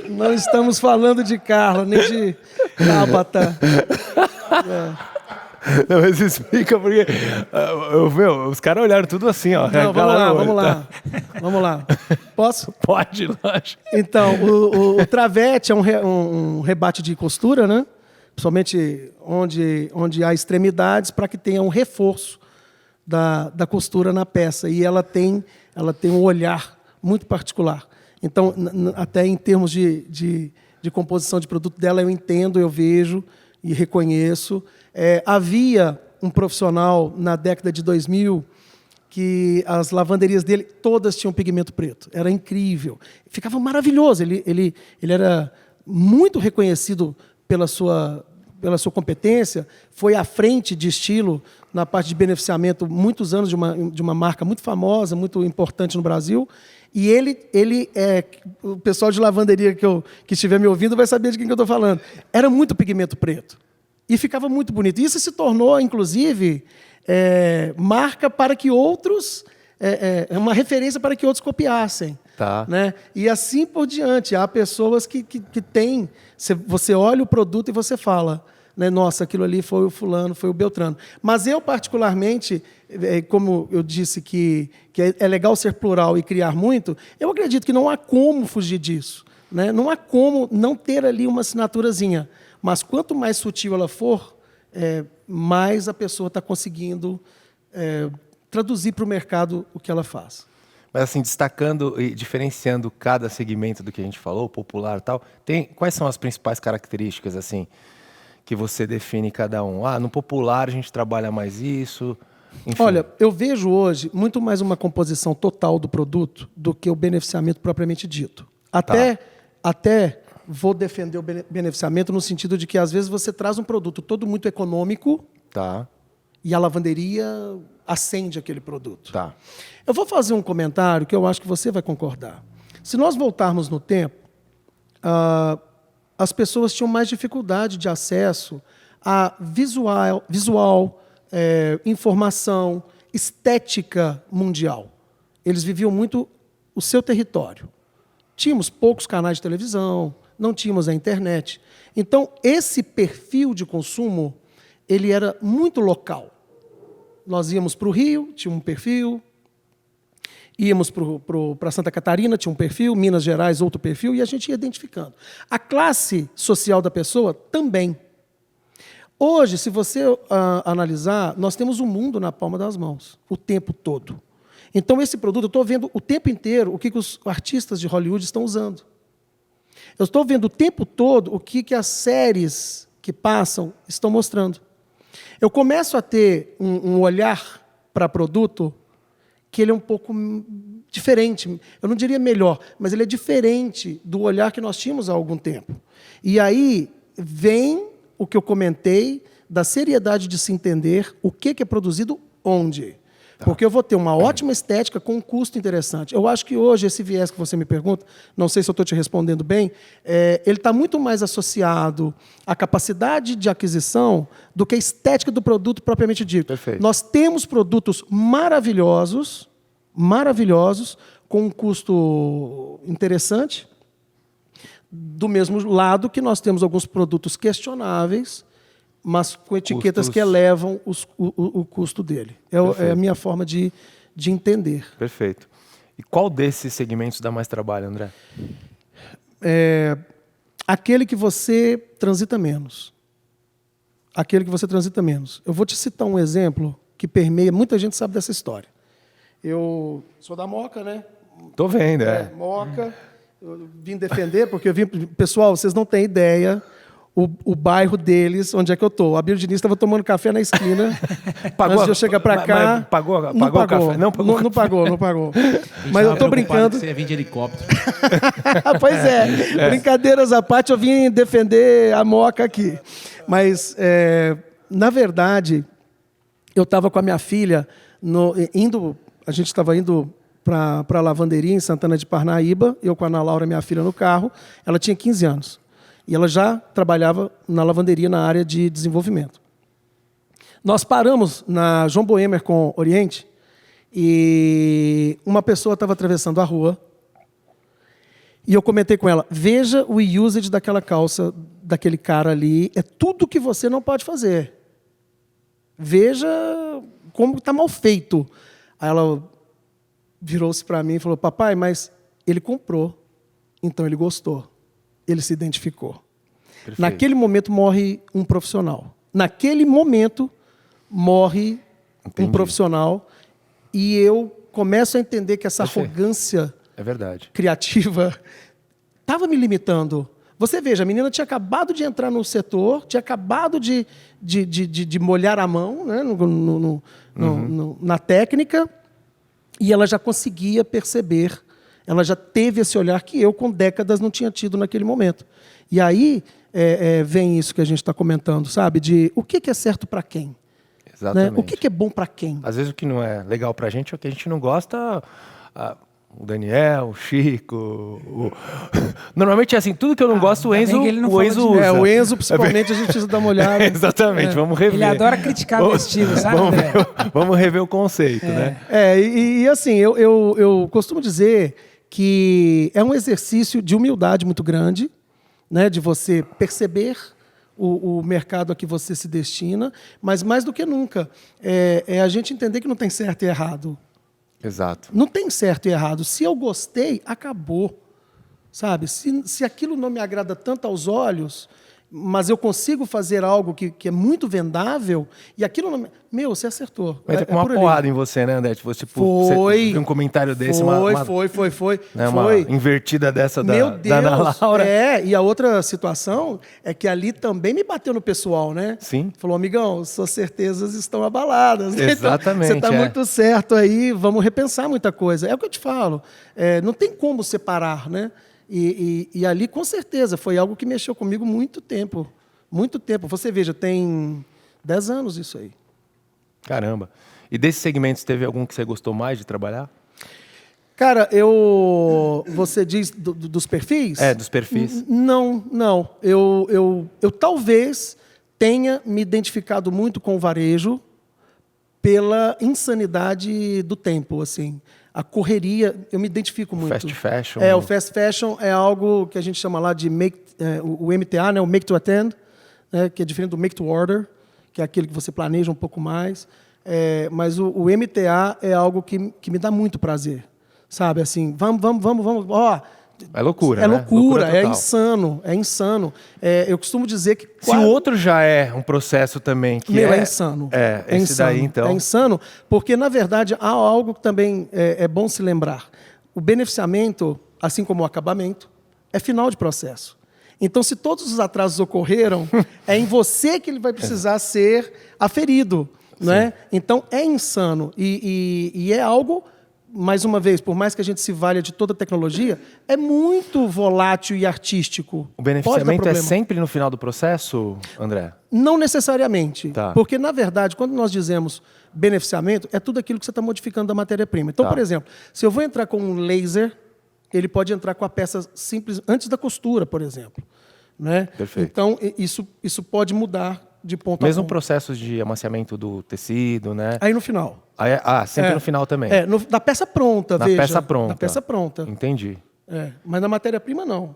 Não estamos falando de Carla, nem de Tabata. Não, mas explica porque os caras olharam tudo assim, ó. Não, vamos lá. Posso? Pode, lógico. Então, o travete é um rebate de costura, né? Principalmente onde há extremidades, para que tenha um reforço da costura na peça. E ela tem um olhar muito particular. Então, até em termos de composição de produto dela, eu entendo, eu vejo e reconheço. Havia um profissional na década de 2000 que as lavanderias dele todas tinham pigmento preto. Era incrível. Ficava maravilhoso. Ele era muito reconhecido pela sua competência, foi à frente de estilo na parte de beneficiamento muitos anos de uma marca muito famosa, muito importante no Brasil. E o pessoal de lavanderia que estiver me ouvindo vai saber de quem que eu estou falando. Era muito pigmento preto. E ficava muito bonito. Isso se tornou, inclusive, marca para que outros... uma referência para que outros copiassem. Tá. Né? E assim por diante. Há pessoas que têm... Você olha o produto e você fala, né? Nossa, aquilo ali foi o fulano, foi o Beltrano. Mas eu, particularmente, como eu disse que é legal ser plural e criar muito, eu acredito que não há como fugir disso. Né? Não há como não ter ali uma assinaturazinha. Mas quanto mais sutil ela for, mais a pessoa está conseguindo traduzir para o mercado o que ela faz. Mas assim, destacando e diferenciando cada segmento do que a gente falou, popular e tal, quais são as principais características assim que você define cada um? No popular a gente trabalha mais isso, enfim. Olha, eu vejo hoje muito mais uma composição total do produto do que o beneficiamento propriamente dito. Até vou defender o beneficiamento no sentido de que às vezes você traz um produto todo muito econômico e a lavanderia acende aquele produto. Eu vou fazer um comentário que eu acho que você vai concordar. Se nós voltarmos no tempo, as pessoas tinham mais dificuldade de acesso a visual, informação, estética mundial. Eles viviam muito o seu território. Tínhamos poucos canais de televisão, não tínhamos a internet. Então, esse perfil de consumo, ele era muito local. Nós íamos para o Rio, tinha um perfil. Íamos para Santa Catarina, tinha um perfil. Minas Gerais, outro perfil. E a gente ia identificando. A classe social da pessoa também. Hoje, se você analisar, nós temos o mundo na palma das mãos, o tempo todo. Então, esse produto, eu estou vendo o tempo inteiro o que os artistas de Hollywood estão usando. Eu estou vendo o tempo todo o que as séries que passam estão mostrando. Eu começo a ter um olhar para produto que ele é um pouco diferente. Eu não diria melhor, mas ele é diferente do olhar que nós tínhamos há algum tempo. E aí vem o que eu comentei da seriedade de se entender o que é produzido onde. Porque eu vou ter uma ótima estética com um custo interessante. Eu acho que hoje esse viés que você me pergunta, não sei se eu estou te respondendo bem, ele está muito mais associado à capacidade de aquisição do que a estética do produto propriamente dito. Perfeito. Nós temos produtos maravilhosos, com um custo interessante, do mesmo lado que nós temos alguns produtos questionáveis, mas com etiquetas que elevam o custo dele. É a minha forma de entender. Perfeito. E qual desses segmentos dá mais trabalho, André? Aquele que você transita menos. Eu vou te citar um exemplo que permeia, muita gente sabe dessa história. Eu sou da Moca, né? Tô vendo, Moca. Eu vim defender, porque pessoal, vocês não têm ideia o bairro deles, onde é que eu estou. A Bíblia Diniz estava tomando café na esquina. Antes de eu chegar para cá. Pagou o café? Não pagou. Mas eu estou brincando. Você ia vir de helicóptero. Pois é. Brincadeiras à parte, eu vim defender a Moca aqui. Mas, na verdade, eu estava com a minha filha a gente estava indo para a lavanderia em Santana de Parnaíba, eu com a Ana Laura, minha filha, no carro. Ela tinha 15 anos. E ela já trabalhava na lavanderia na área de desenvolvimento. Nós paramos na João Boemer com Oriente e uma pessoa estava atravessando a rua e eu comentei com ela, veja o usage daquela calça, daquele cara ali, é tudo que você não pode fazer. Veja como está mal feito. Aí ela virou-se para mim e falou, papai, mas ele comprou, então ele gostou. Ele se identificou. Perfeito. Naquele momento morre um profissional. Naquele momento morre um profissional e eu começo a entender que essa arrogância criativa estava me limitando. Você veja, a menina tinha acabado de entrar no setor, tinha acabado de molhar a mão, né, na técnica, e ela já conseguia perceber. Ela já teve esse olhar que eu, com décadas, não tinha tido naquele momento. E aí vem isso que a gente está comentando, sabe? De o que é certo para quem? Exatamente. Né? O que é bom para quem? Às vezes o que não é legal para a gente é o que a gente não gosta. O Daniel, o Chico... Normalmente é assim, tudo que eu não gosto, o Enzo usa. O Enzo, principalmente, a gente precisa dar uma olhada. Exatamente, vamos rever. Ele adora criticar meu estilo, sabe, André? Vamos rever o conceito, né? E assim, eu costumo dizer que é um exercício de humildade muito grande, né, de você perceber o mercado a que você se destina, mas mais do que nunca, a gente entender que não tem certo e errado. Exato. Não tem certo e errado. Se eu gostei, acabou. Sabe? Se aquilo não me agrada tanto aos olhos, mas eu consigo fazer algo que é muito vendável, e aquilo não... Meu, você acertou. Mas com uma por ali. porrada em você, né, André? Tipo, Foi. Você viu um comentário desse, Foi. né, uma invertida dessa Meu da Ana Deus, Laura. e a outra situação é que ali também me bateu no pessoal, né? Sim. Falou, amigão, suas certezas estão abaladas. Né? Exatamente, Então, você está muito certo aí, vamos repensar muita coisa. É o que eu te falo, não tem como separar, né? E ali, com certeza, foi algo que mexeu comigo muito tempo. Muito tempo. Você veja, tem 10 anos isso aí. Caramba. E desses segmentos, teve algum que você gostou mais de trabalhar? Cara, você diz dos perfis? Dos perfis. Não. Eu talvez tenha me identificado muito com o varejo pela insanidade do tempo, assim. A correria, eu me identifico muito. Fast fashion. O fast fashion é algo que a gente chama lá de o MTA, né, o Make to Attend, né, que é diferente do Make to Order, que é aquele que você planeja um pouco mais. Mas o MTA é algo que me dá muito prazer. Sabe, assim, vamos. Ó, é loucura, É né? loucura, Loucura é total. insano. Eu costumo dizer que... Se o outro já é um processo também que é insano. Esse insano. daí, então... É insano, porque, na verdade, há algo que também é bom se lembrar. O beneficiamento, assim como o acabamento, é final de processo. Então, se todos os atrasos ocorreram, é em você que ele vai precisar ser aferido. Né? Então, é insano. E é algo... Mais uma vez, por mais que a gente se valha de toda a tecnologia, é muito volátil e artístico. O beneficiamento é sempre no final do processo, André? Não necessariamente. Tá. Porque, na verdade, quando nós dizemos beneficiamento, é tudo aquilo que você está modificando da matéria-prima. Então, por exemplo, se eu vou entrar com um laser, ele pode entrar com a peça simples antes da costura, por exemplo. Né? Perfeito. Então, isso pode mudar de ponto a Mesmo ponto. processo de amaciamento do tecido, né? Aí no final. Sempre no final também. Da peça pronta, Na veja. peça pronta. Na peça pronta. Entendi. Mas na matéria-prima, não.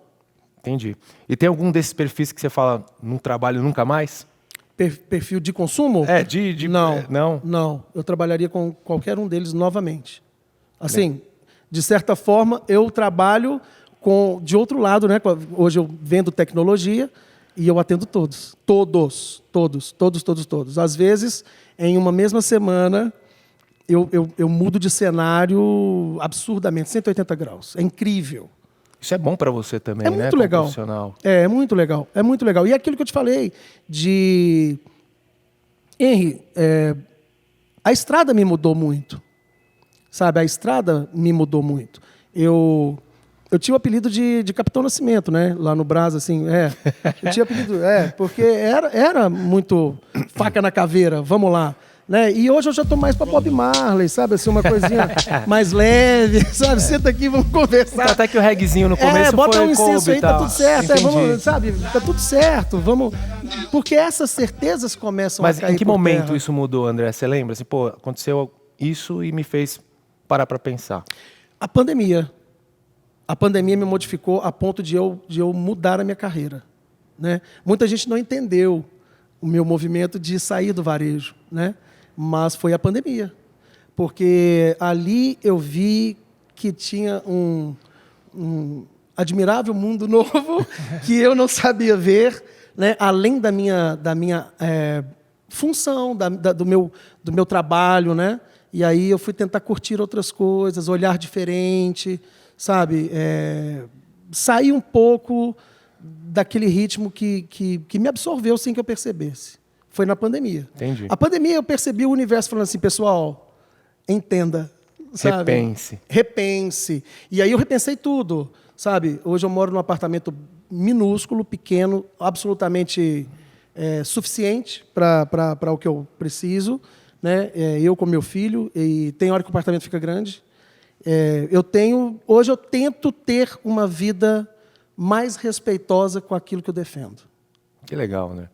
Entendi. E tem algum desses perfis que você fala, não trabalho nunca mais? Perfil de consumo? Não. Eu trabalharia com qualquer um deles novamente. Assim, de certa forma, eu trabalho de outro lado, né? Hoje eu vendo tecnologia e eu atendo todos. Todos. Às vezes, em uma mesma semana, eu mudo de cenário absurdamente, 180 graus. É incrível. Isso é bom para você também, né? Muito legal. Profissional. É muito legal. E é aquilo que eu te falei de... Henry, a estrada me mudou muito. Sabe, a estrada me mudou muito. Eu tinha o apelido de Capitão Nascimento, né? Lá no Brás, assim, Eu tinha apelido, porque era muito faca na caveira, vamos lá. Né? E hoje eu já estou mais para Bob Marley, sabe? Assim, uma coisinha mais leve, sabe? Senta aqui, vamos conversar. Até que o reggaezinho no começo bota foi um incenso aí, tá tudo certo. Entendi. Sabe? Tá tudo certo. Vamos... Porque essas certezas começam a cair. Mas em que momento terra. isso mudou, André? Você lembra? Assim, aconteceu isso e me fez parar para pensar. A pandemia. A pandemia me modificou a ponto de eu mudar a minha carreira. Né? Muita gente não entendeu o meu movimento de sair do varejo, né? Mas foi a pandemia. Porque ali eu vi que tinha um admirável mundo novo que eu não sabia ver, né? Além da minha função, do meu trabalho. Né? E aí eu fui tentar curtir outras coisas, olhar diferente, sabe? Sair um pouco daquele ritmo que me absorveu sem que eu percebesse. Foi na pandemia. Entendi. A pandemia eu percebi o universo falando assim, pessoal, entenda. Sabe? Repense. E aí eu repensei tudo. Sabe? Hoje eu moro num apartamento minúsculo, pequeno, absolutamente suficiente para o que eu preciso. Né? Eu com meu filho, e tem hora que o apartamento fica grande. Hoje eu tento ter uma vida mais respeitosa com aquilo que eu defendo. Que legal, né?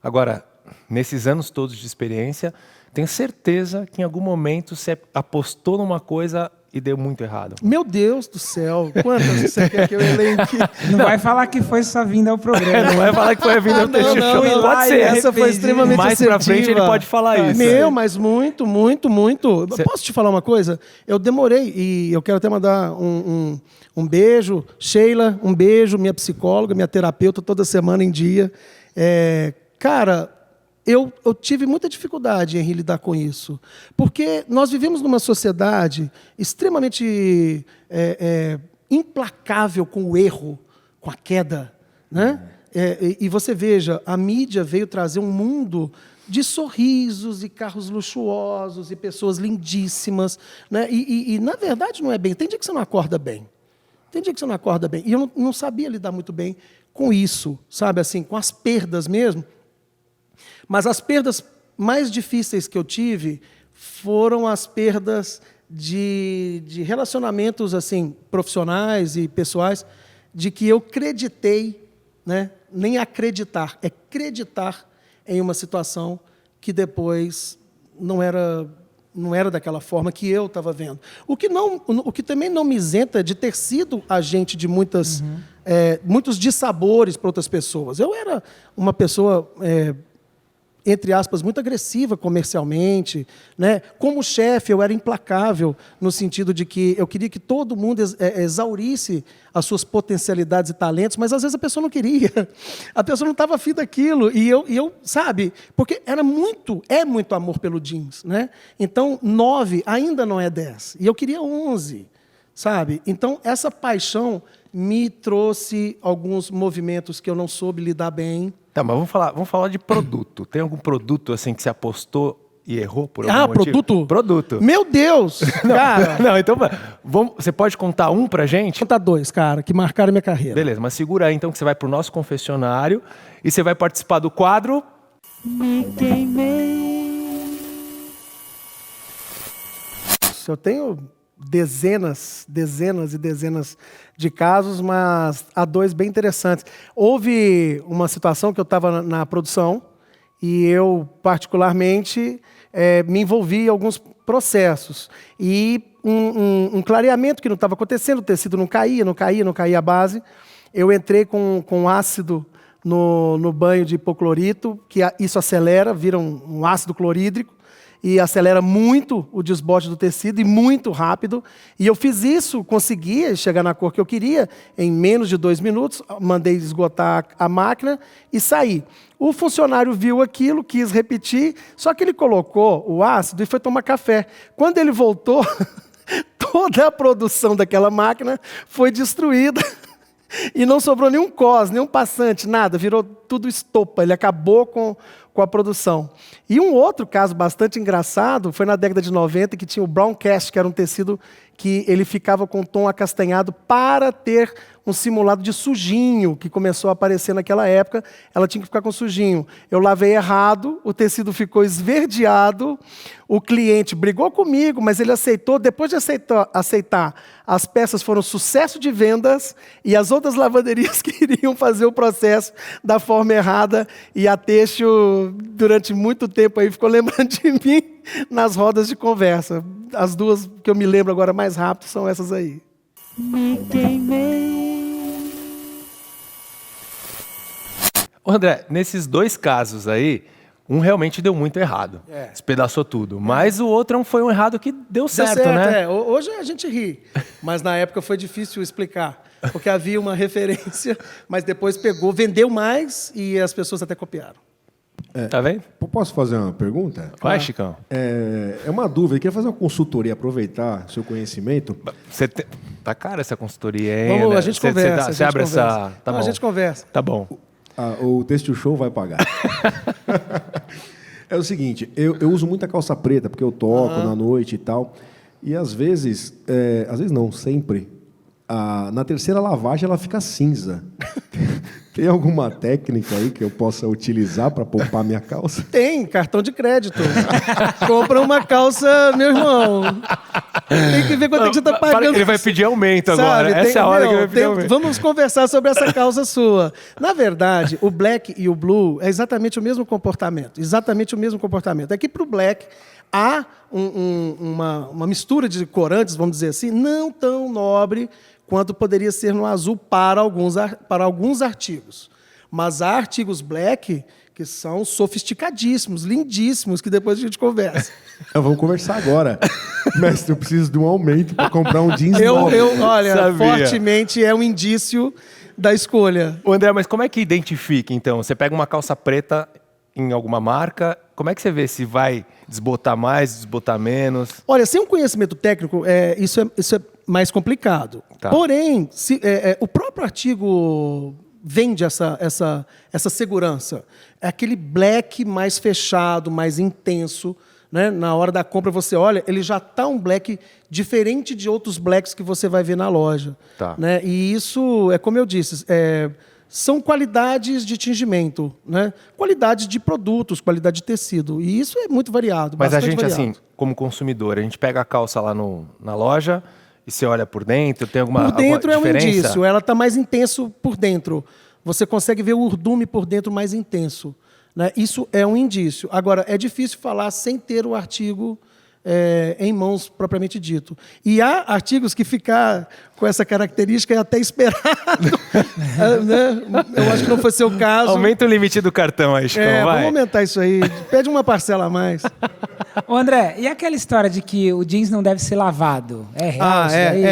Agora, nesses anos todos de experiência, tenho certeza que em algum momento você apostou numa coisa e deu muito errado. Meu Deus do céu, quantas você quer que eu elenque? Não vai falar que foi sua vinda ao programa. Não vai falar que foi a vinda do Teixo Show. Fui lá Pode e ser. Essa foi arrependi. extremamente Mais pra assertiva. frente ele pode falar isso. Meu, mas muito. Posso te falar uma coisa? Eu demorei e eu quero até mandar um beijo. Sheila, um beijo, minha psicóloga, minha terapeuta, toda semana em dia. Cara, eu tive muita dificuldade em lidar com isso. Porque nós vivemos numa sociedade extremamente implacável com o erro, com a queda, né? E você veja, a mídia veio trazer um mundo de sorrisos e carros luxuosos e pessoas lindíssimas, né? E na verdade não é bem. Tem dia que você não acorda bem. Tem dia que você não acorda bem. E eu não sabia lidar muito bem com isso, sabe? Assim, com as perdas mesmo. Mas as perdas mais difíceis que eu tive foram as perdas de relacionamentos assim, profissionais e pessoais, de que eu acreditei, né? Nem acreditar, é acreditar em uma situação que depois não era daquela forma que eu estava vendo. O que também não me isenta de ter sido agente de muitos dissabores para outras pessoas. Eu era uma pessoa, entre aspas, muito agressiva comercialmente, né? Como chefe, eu era implacável no sentido de que eu queria que todo mundo exaurisse as suas potencialidades e talentos, mas às vezes a pessoa não queria. A pessoa não estava afim daquilo. E eu, sabe, porque é muito amor pelo jeans, né? Então, 9 ainda não é 10. E eu queria 11, sabe? Então, essa paixão me trouxe alguns movimentos que eu não soube lidar bem. Tá, mas vamos falar de produto. Tem algum produto assim que você apostou e errou por algum motivo? Produto? Produto. Meu Deus! Cara, Não, então você pode contar um pra gente? vou contar 2, cara, que marcaram minha carreira. Beleza, mas segura aí então que você vai pro nosso confessionário e você vai participar do quadro... Eu tenho dezenas e dezenas de casos, mas há 2 bem interessantes. Houve uma situação que eu estava na produção e eu, particularmente, me envolvi em alguns processos. E um clareamento que não estava acontecendo, o tecido não caía a base. Eu entrei com ácido no banho de hipoclorito, que isso acelera, vira um ácido clorídrico, e acelera muito o desbote do tecido e muito rápido. E eu fiz isso, consegui chegar na cor que eu queria em menos de 2 minutos, mandei esgotar a máquina e saí. O funcionário viu aquilo, quis repetir, só que ele colocou o ácido e foi tomar café. Quando ele voltou, toda a produção daquela máquina foi destruída. E não sobrou nenhum cos, nenhum passante, nada. Virou tudo estopa. Ele acabou com a produção. E um outro caso bastante engraçado foi na década de 90, que tinha o brown cast, que era um tecido que ele ficava com tom acastanhado para ter um simulado de sujinho, que começou a aparecer naquela época. Ela tinha que ficar com sujinho. Eu lavei errado, o tecido ficou esverdeado, o cliente brigou comigo, mas ele aceitou. Depois de aceitar, as peças foram sucesso de vendas e as outras lavanderias queriam fazer o processo da forma errada e a Teixo, durante muito tempo, aí ficou lembrando de mim nas rodas de conversa. As 2 que eu me lembro agora mais rápido são essas aí. Ô, André, nesses 2 casos aí, um realmente deu muito errado. Despedaçou tudo. Mas o outro foi um errado que deu certo, né? Hoje a gente ri, mas na época foi difícil explicar, porque havia uma referência, mas depois vendeu mais e as pessoas até copiaram. Tá vendo? Posso fazer uma pergunta? Vai, Chicão. É uma dúvida. Eu queria fazer uma consultoria, aproveitar seu conhecimento. Tá cara essa consultoria, hein? Vamos, né? a gente conversa. Você abre conversa. essa... Tá Não, bom. a gente conversa. Tá bom. O Têxtil Show vai pagar. É o seguinte, eu uso muita calça preta, porque eu toco na noite e tal. E às vezes não, sempre, na terceira lavagem ela fica cinza. Tem alguma técnica aí que eu possa utilizar para poupar minha calça? Tem, cartão de crédito. Compra uma calça, meu irmão. Tem que ver quanto é que você tá pagando. Ele vai pedir aumento Sabe, agora. Essa é a hora que ele vai pedir aumento. Vamos conversar sobre essa causa sua. Na verdade, o black e o blue é exatamente o mesmo comportamento. Exatamente o mesmo comportamento. É que para o black há uma mistura de corantes, vamos dizer assim, não tão nobre quanto poderia ser no azul para alguns artigos. Mas há artigos black que são sofisticadíssimos, lindíssimos, que depois a gente conversa. Vamos conversar agora. Mestre, eu preciso de um aumento para comprar um jeans novo. Olha, Sabia. fortemente é um indício da escolha. Ô, André, mas como é que identifica, então? Você pega uma calça preta em alguma marca, como é que você vê se vai desbotar mais, desbotar menos? Olha, sem um conhecimento técnico, isso é mais complicado. Tá. Porém, o próprio artigo vende essa segurança. É aquele black mais fechado, mais intenso. Né? Na hora da compra, você olha, ele já está um black diferente de outros blacks que você vai ver na loja. Tá. Né? E isso, como eu disse, são qualidades de tingimento, né? Qualidade de produtos, qualidade de tecido. E isso é muito variado. Mas a bastante gente, variado. assim, como consumidor, a gente pega a calça lá na loja e você olha por dentro, tem alguma Por dentro alguma é um diferença? indício, ela está mais intenso por dentro. Você consegue ver o urdume por dentro mais intenso. Né? Isso é um indício. Agora, é difícil falar sem ter o artigo em mãos propriamente dito. E há artigos que ficar com essa característica é até esperado. Né? Eu acho que não foi seu caso. Aumenta o limite do cartão aí, Chicão, vai. Vamos aumentar isso aí. Pede uma parcela a mais. Ô, André, e aquela história de que o jeans não deve ser lavado? É real isso daí?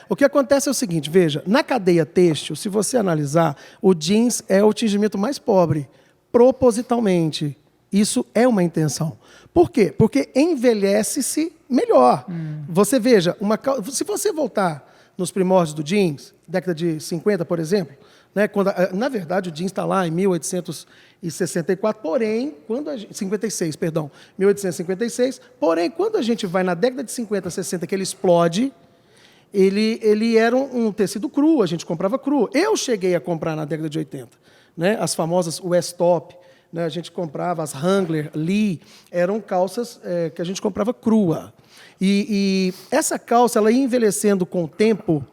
O que acontece é o seguinte, veja, na cadeia têxtil, se você analisar, o jeans é o tingimento mais pobre, propositalmente. Isso é uma intenção. Por quê? Porque envelhece-se melhor. Você veja, se você voltar nos primórdios do jeans, década de 50, por exemplo, né, quando, na verdade o jeans está lá em 1864, porém, 1856, porém, quando a gente vai na década de 50, 60, que ele explode, ele era um tecido cru, a gente comprava cru. Eu cheguei a comprar na década de 80, né, as famosas West Top, né, a gente comprava as Wrangler, Lee, eram calças que a gente comprava crua. E essa calça ela ia envelhecendo com o tempo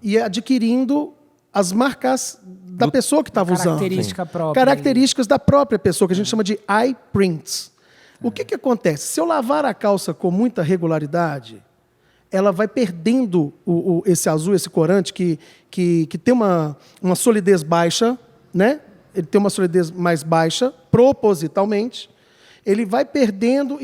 e adquirindo as marcas da pessoa que estava usando. Característica própria. Características da própria pessoa, que a gente chama de eye prints. O que acontece? Se eu lavar a calça com muita regularidade, ela vai perdendo esse azul, esse corante, que tem uma solidez baixa, né? Ele tem uma solidez mais baixa, propositalmente. Ele vai perdendo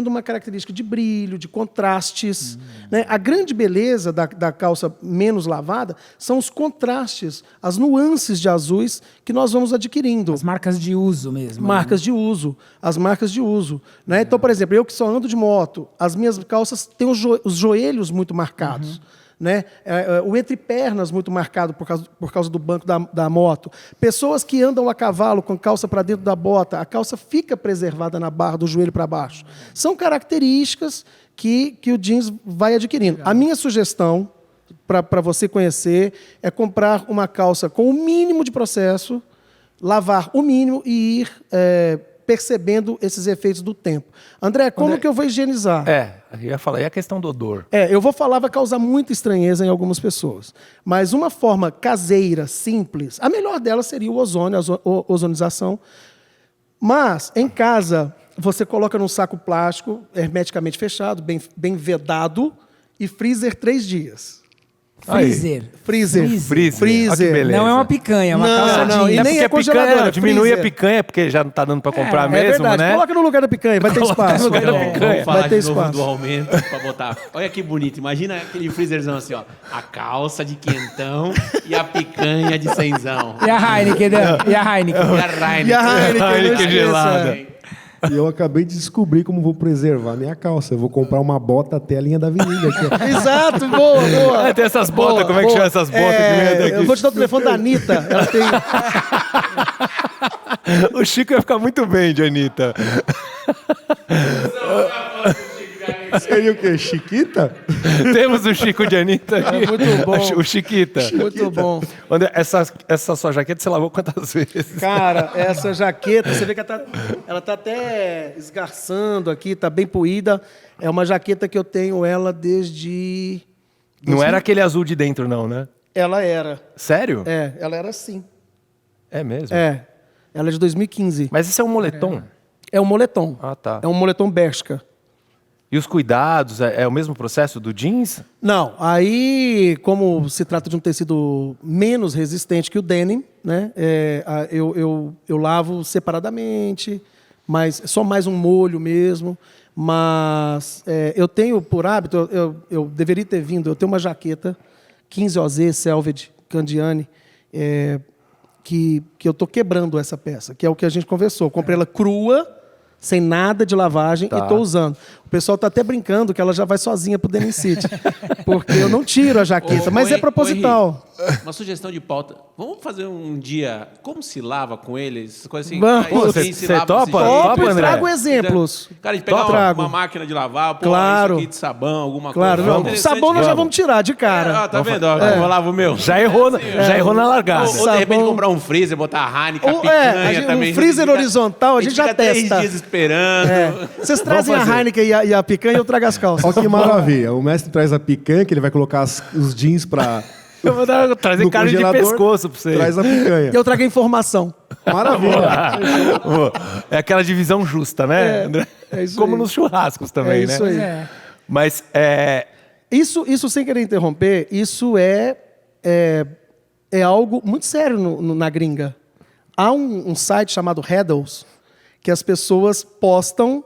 uma característica de brilho, de contrastes. Né? A grande beleza da calça menos lavada são os contrastes, as nuances de azuis que nós vamos adquirindo. As marcas de uso mesmo. Marcas de uso. As marcas de uso. Né? Então, por exemplo, eu que só ando de moto, as minhas calças têm os joelhos muito marcados. Né? O entrepernas muito marcado por causa do banco da moto. Pessoas que andam a cavalo com calça para dentro da bota, a calça fica preservada na barra do joelho para baixo. São características que o jeans vai adquirindo. A minha sugestão, para você conhecer, é comprar uma calça com o mínimo de processo, lavar o mínimo e ir percebendo esses efeitos do tempo. André, como que eu vou higienizar? Eu ia falar, e a questão do odor? Eu vou falar, vai causar muita estranheza em algumas pessoas. Mas uma forma caseira, simples, a melhor delas seria o ozônio, a ozonização. Mas, em casa, você coloca num saco plástico, hermeticamente fechado, bem vedado, e freezer 3 dias. Freezer. Freezer. Olha que beleza. Não é uma picanha, é uma calça não, jeans. e nem é congeladora, diminui freezer. a picanha, porque já não está dando para comprar mesmo, verdade. né? Coloca no lugar da picanha, vai ter espaço. no lugar da Então, picanha. vamos falar Vai ter de novo espaço. do aumento pra botar. Olha que bonito. Imagina aquele freezerzão assim, ó. A calça de quentão e a picanha de cenzão. E a Heineken, né? E a Heineken. E a Heineken. E a Heineken, não Heineken esqueça. gelada. E eu acabei de descobrir como vou preservar minha calça. Eu vou comprar uma bota até a linha da avenida aqui. ó. Exato, boa. Tem essas botas, Boa, como é que boa. chama essas botas que vem daqui? Eu vou te dar o telefone da Anitta. Ela tem... O Chico ia ficar muito bem de Anitta. Seria o quê? Chiquita? Temos o Chico de Anitta aqui. É muito bom. O Chiquita. Muito bom. André, essa sua jaqueta você lavou quantas vezes? Cara, essa jaqueta, você vê que ela tá até esgarçando aqui, tá bem poída. É uma jaqueta que eu tenho ela desde... Não era aquele azul de dentro, não, né? Ela era. Sério? Ela era assim. É mesmo? Ela é de 2015. Mas isso é um moletom? É um moletom. Ah, tá. É um moletom Bershka. E os cuidados, é o mesmo processo do jeans? Não, aí, como se trata de um tecido menos resistente que o denim, né? Eu lavo separadamente, mas só mais um molho mesmo. Mas eu tenho por hábito, eu deveria ter vindo, eu tenho uma jaqueta 15 OZ Selvage Candiani, que eu estou quebrando essa peça, que é o que a gente conversou. Comprei ela crua, sem nada de lavagem, e estou usando. O pessoal está até brincando que ela já vai sozinha para o Denim City, porque eu não tiro a jaqueta, mas é proposital. Uma sugestão de pauta. Vamos fazer um dia como se lava com eles? Coisa assim. Vamos. Aí Pô, alguém você se lava topa? desse jeito. Topa, Eu André? trago exemplos. Cara, a gente pegar Trago. uma máquina de lavar, pô, Claro. isso aqui de sabão, alguma Claro, coisa. não. Interessante. Sabão nós já vamos tirar de cara. Ah, tá vendo? Ó, como eu lavo o meu. Já errou na largada. Ou de repente Sabão. comprar um freezer, botar a Heineken, a Ou, picanha também. um freezer horizontal, a gente já fica 3 testa. dias esperando. Vocês trazem a Heineken e a picanha e eu trago as calças. Olha que maravilha. O mestre traz a picanha, que ele vai colocar os jeans pra... Eu vou trazer no carne de congelador, pescoço pra você. Traz a picanha. E eu trago a informação. Maravilha. Pô, é aquela divisão justa, né, André? é isso Como aí. nos churrascos também, É isso né? aí. É. Mas Isso, sem querer interromper, isso é algo muito sério na gringa. Há um site chamado Heddles, que as pessoas postam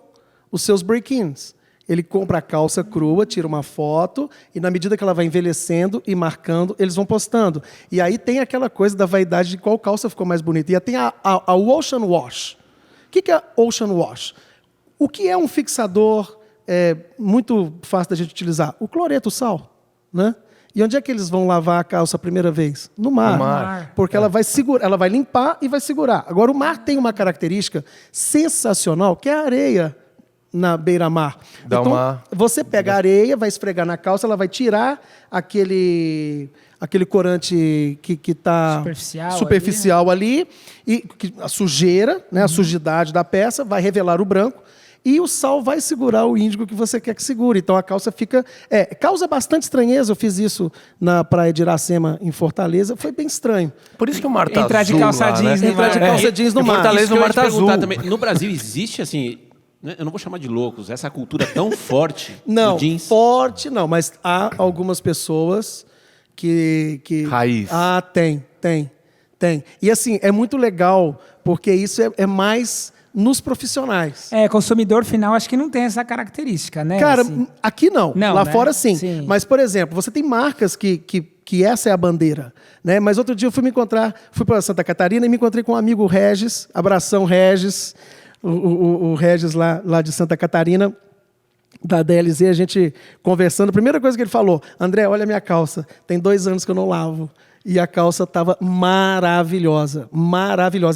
os seus break-ins. Ele compra a calça crua, tira uma foto, e na medida que ela vai envelhecendo e marcando, eles vão postando. E aí tem aquela coisa da vaidade de qual calça ficou mais bonita. E tem a Ocean Wash. O que é Ocean Wash? O que é um fixador muito fácil da gente utilizar? O cloreto, o sal. Né? E onde é que eles vão lavar a calça a primeira vez? No mar. No mar. Porque ela vai segurar, ela vai limpar e vai segurar. Agora, o mar tem uma característica sensacional, que é a areia na beira-mar. Dá uma... Você pega a areia, vai esfregar na calça, ela vai tirar aquele corante que está superficial ali, e a sujeira, né, a sujidade da peça, vai revelar o branco, e o sal vai segurar o índigo que você quer que segure. Então a calça fica... causa bastante estranheza. Eu fiz isso na praia de Iracema, em Fortaleza. Foi bem estranho. Por isso que o mar tá Entrar de azul calça lá, jeans né? no Entrar de mar. calça jeans no Em mar. Fortaleza, Isso que o eu mar ia te tá perguntar azul. também. No Brasil existe, assim, né, eu não vou chamar de loucos, essa cultura tão forte Não, do jeans? forte não, mas há algumas pessoas que... Raiz. Ah, tem. E assim, é muito legal, porque isso é mais nos profissionais. Consumidor final acho que não tem essa característica, né? Cara, Assim. aqui não. Não, Lá né? fora sim. Sim. Mas, por exemplo, você tem marcas que essa é a bandeira. Né? Mas outro dia eu fui para Santa Catarina e me encontrei com um amigo Regis, abração Regis, o Regis lá de Santa Catarina, da DLZ, a gente conversando. A primeira coisa que ele falou: André, olha a minha calça, tem 2 anos que eu não lavo. E a calça estava maravilhosa.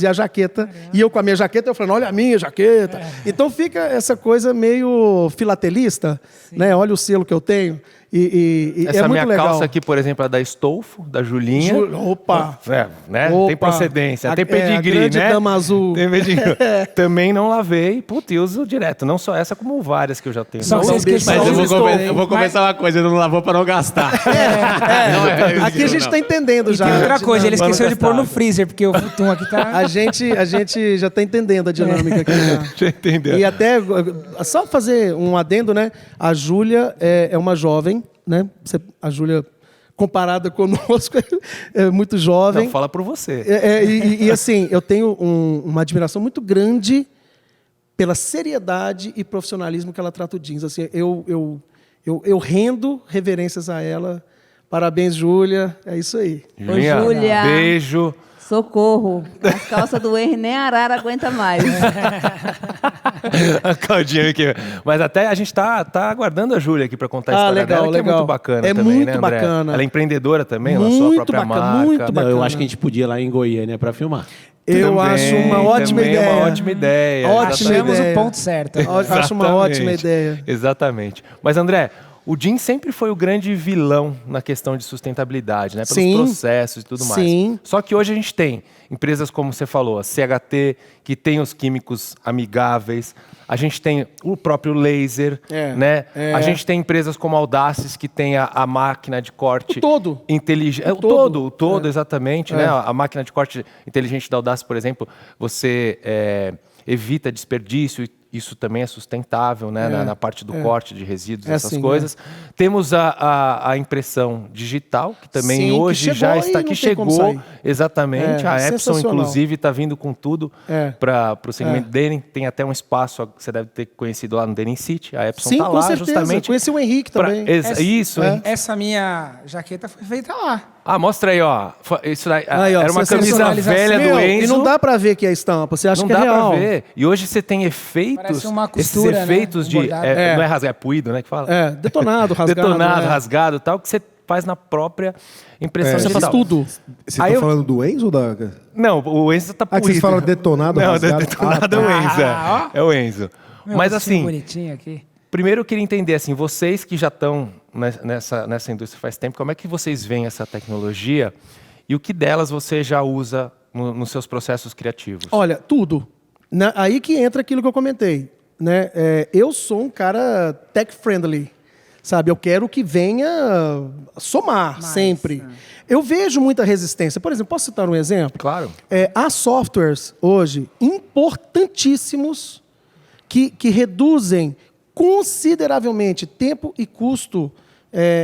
E a jaqueta, e eu com a minha jaqueta, eu falando, olha a minha jaqueta. Então fica essa coisa meio filatelista, né? Olha o selo que eu tenho. E Essa é muito minha legal. calça aqui, por exemplo, é da Estolfo, da Julinha. Opa! Né? Opa! Tem procedência, tem A pedigree, grande né? dama azul. Tem pedigree. Também não lavei, putz, e uso direto. Não só essa, como várias que eu já tenho. Só que Não, você esqueceu. Mas eu vou Mas- confessar uma coisa, eu não lavou para não gastar. Não é Aqui a gente está entendendo já. Tem outra coisa, ele Vamos esqueceu de pôr no testar. freezer, porque o futum aqui tá... A gente já está entendendo a dinâmica aqui. Já entendeu. E até, só fazer um adendo, né? A Júlia é uma jovem, né? A Júlia, comparada conosco, é muito jovem. Não, fala por você. E assim, eu tenho uma admiração muito grande pela seriedade e profissionalismo que ela trata o jeans. Assim, eu rendo reverências a ela. Parabéns, Júlia. É isso aí. Julinha, Júlia. beijo. Socorro. As calças do Henry nem a arara aguenta mais. A Claudinha aqui. Mas até a gente tá aguardando a Júlia aqui para contar a história legal, dela, que é legal. muito bacana É também, muito né, André? bacana. Ela é empreendedora também, lançou a Muito própria bacana, marca. muito Não, eu bacana. acho que a gente podia ir lá em Goiânia pra filmar. Eu Também, acho uma ótima também ideia. É uma ótima ideia. Ótima Achamos ideia. o ponto certo. Acho uma ótima ideia. Exatamente. Mas, André, o Jim sempre foi o grande vilão na questão de sustentabilidade, né? Pelos Sim. processos e tudo mais. Sim. Só que hoje a gente tem empresas como você falou, a CHT, que tem os químicos amigáveis. A gente tem o próprio laser, né? A gente tem empresas como a Audaces, que tem a máquina de corte... O todo. Inteligente. O todo, exatamente. Né? A máquina de corte inteligente da Audaces, por exemplo, você evita desperdício. Isso também é sustentável, né? Na parte do corte de resíduos, essas assim, coisas. Temos a impressão digital, que também Sim, hoje que já chegou está... e não Que tem como chegou, sair. exatamente. A Epson, sensacional. inclusive, está vindo com tudo para o segmento Denim. Tem até um espaço, você deve ter conhecido lá no Denim City. A Epson Sim, está com lá certeza. justamente... Conheci o Henrique também. Isso, hein? Essa minha jaqueta foi feita lá. Ah, mostra aí, ó. Isso daí, Aí, ó, era uma camisa sensacionalização. velha do Meu, Enzo. e não dá pra ver que é estampa. Você acha Não que é dá real. pra ver. E hoje você tem efeitos. Parece uma costura, esses efeitos né? de. Bordado. Não é rasgado, é puído, né? Que fala? Detonado, rasgado. Detonado, né? rasgado e tal, que você faz na própria impressão Você digital. faz tudo. Você Aí tá eu- falando do Enzo ou da... Não, o Enzo tá Ah, puído. que vocês falam detonado, Não, rasgado. detonado é o Enzo. Ah, É o Enzo. Meu, Mas rostinho assim, bonitinho aqui. primeiro eu queria entender, assim, vocês que já estão nessa indústria faz tempo, como é que vocês veem essa tecnologia e o que delas você já usa nos seus processos criativos? Olha, tudo. Aí que entra aquilo que eu comentei. Né? Eu sou um cara tech-friendly. Sabe? Eu quero que venha somar sempre. Eu vejo muita resistência. Por exemplo, posso citar um exemplo? Claro. Há softwares hoje importantíssimos que reduzem consideravelmente tempo e custo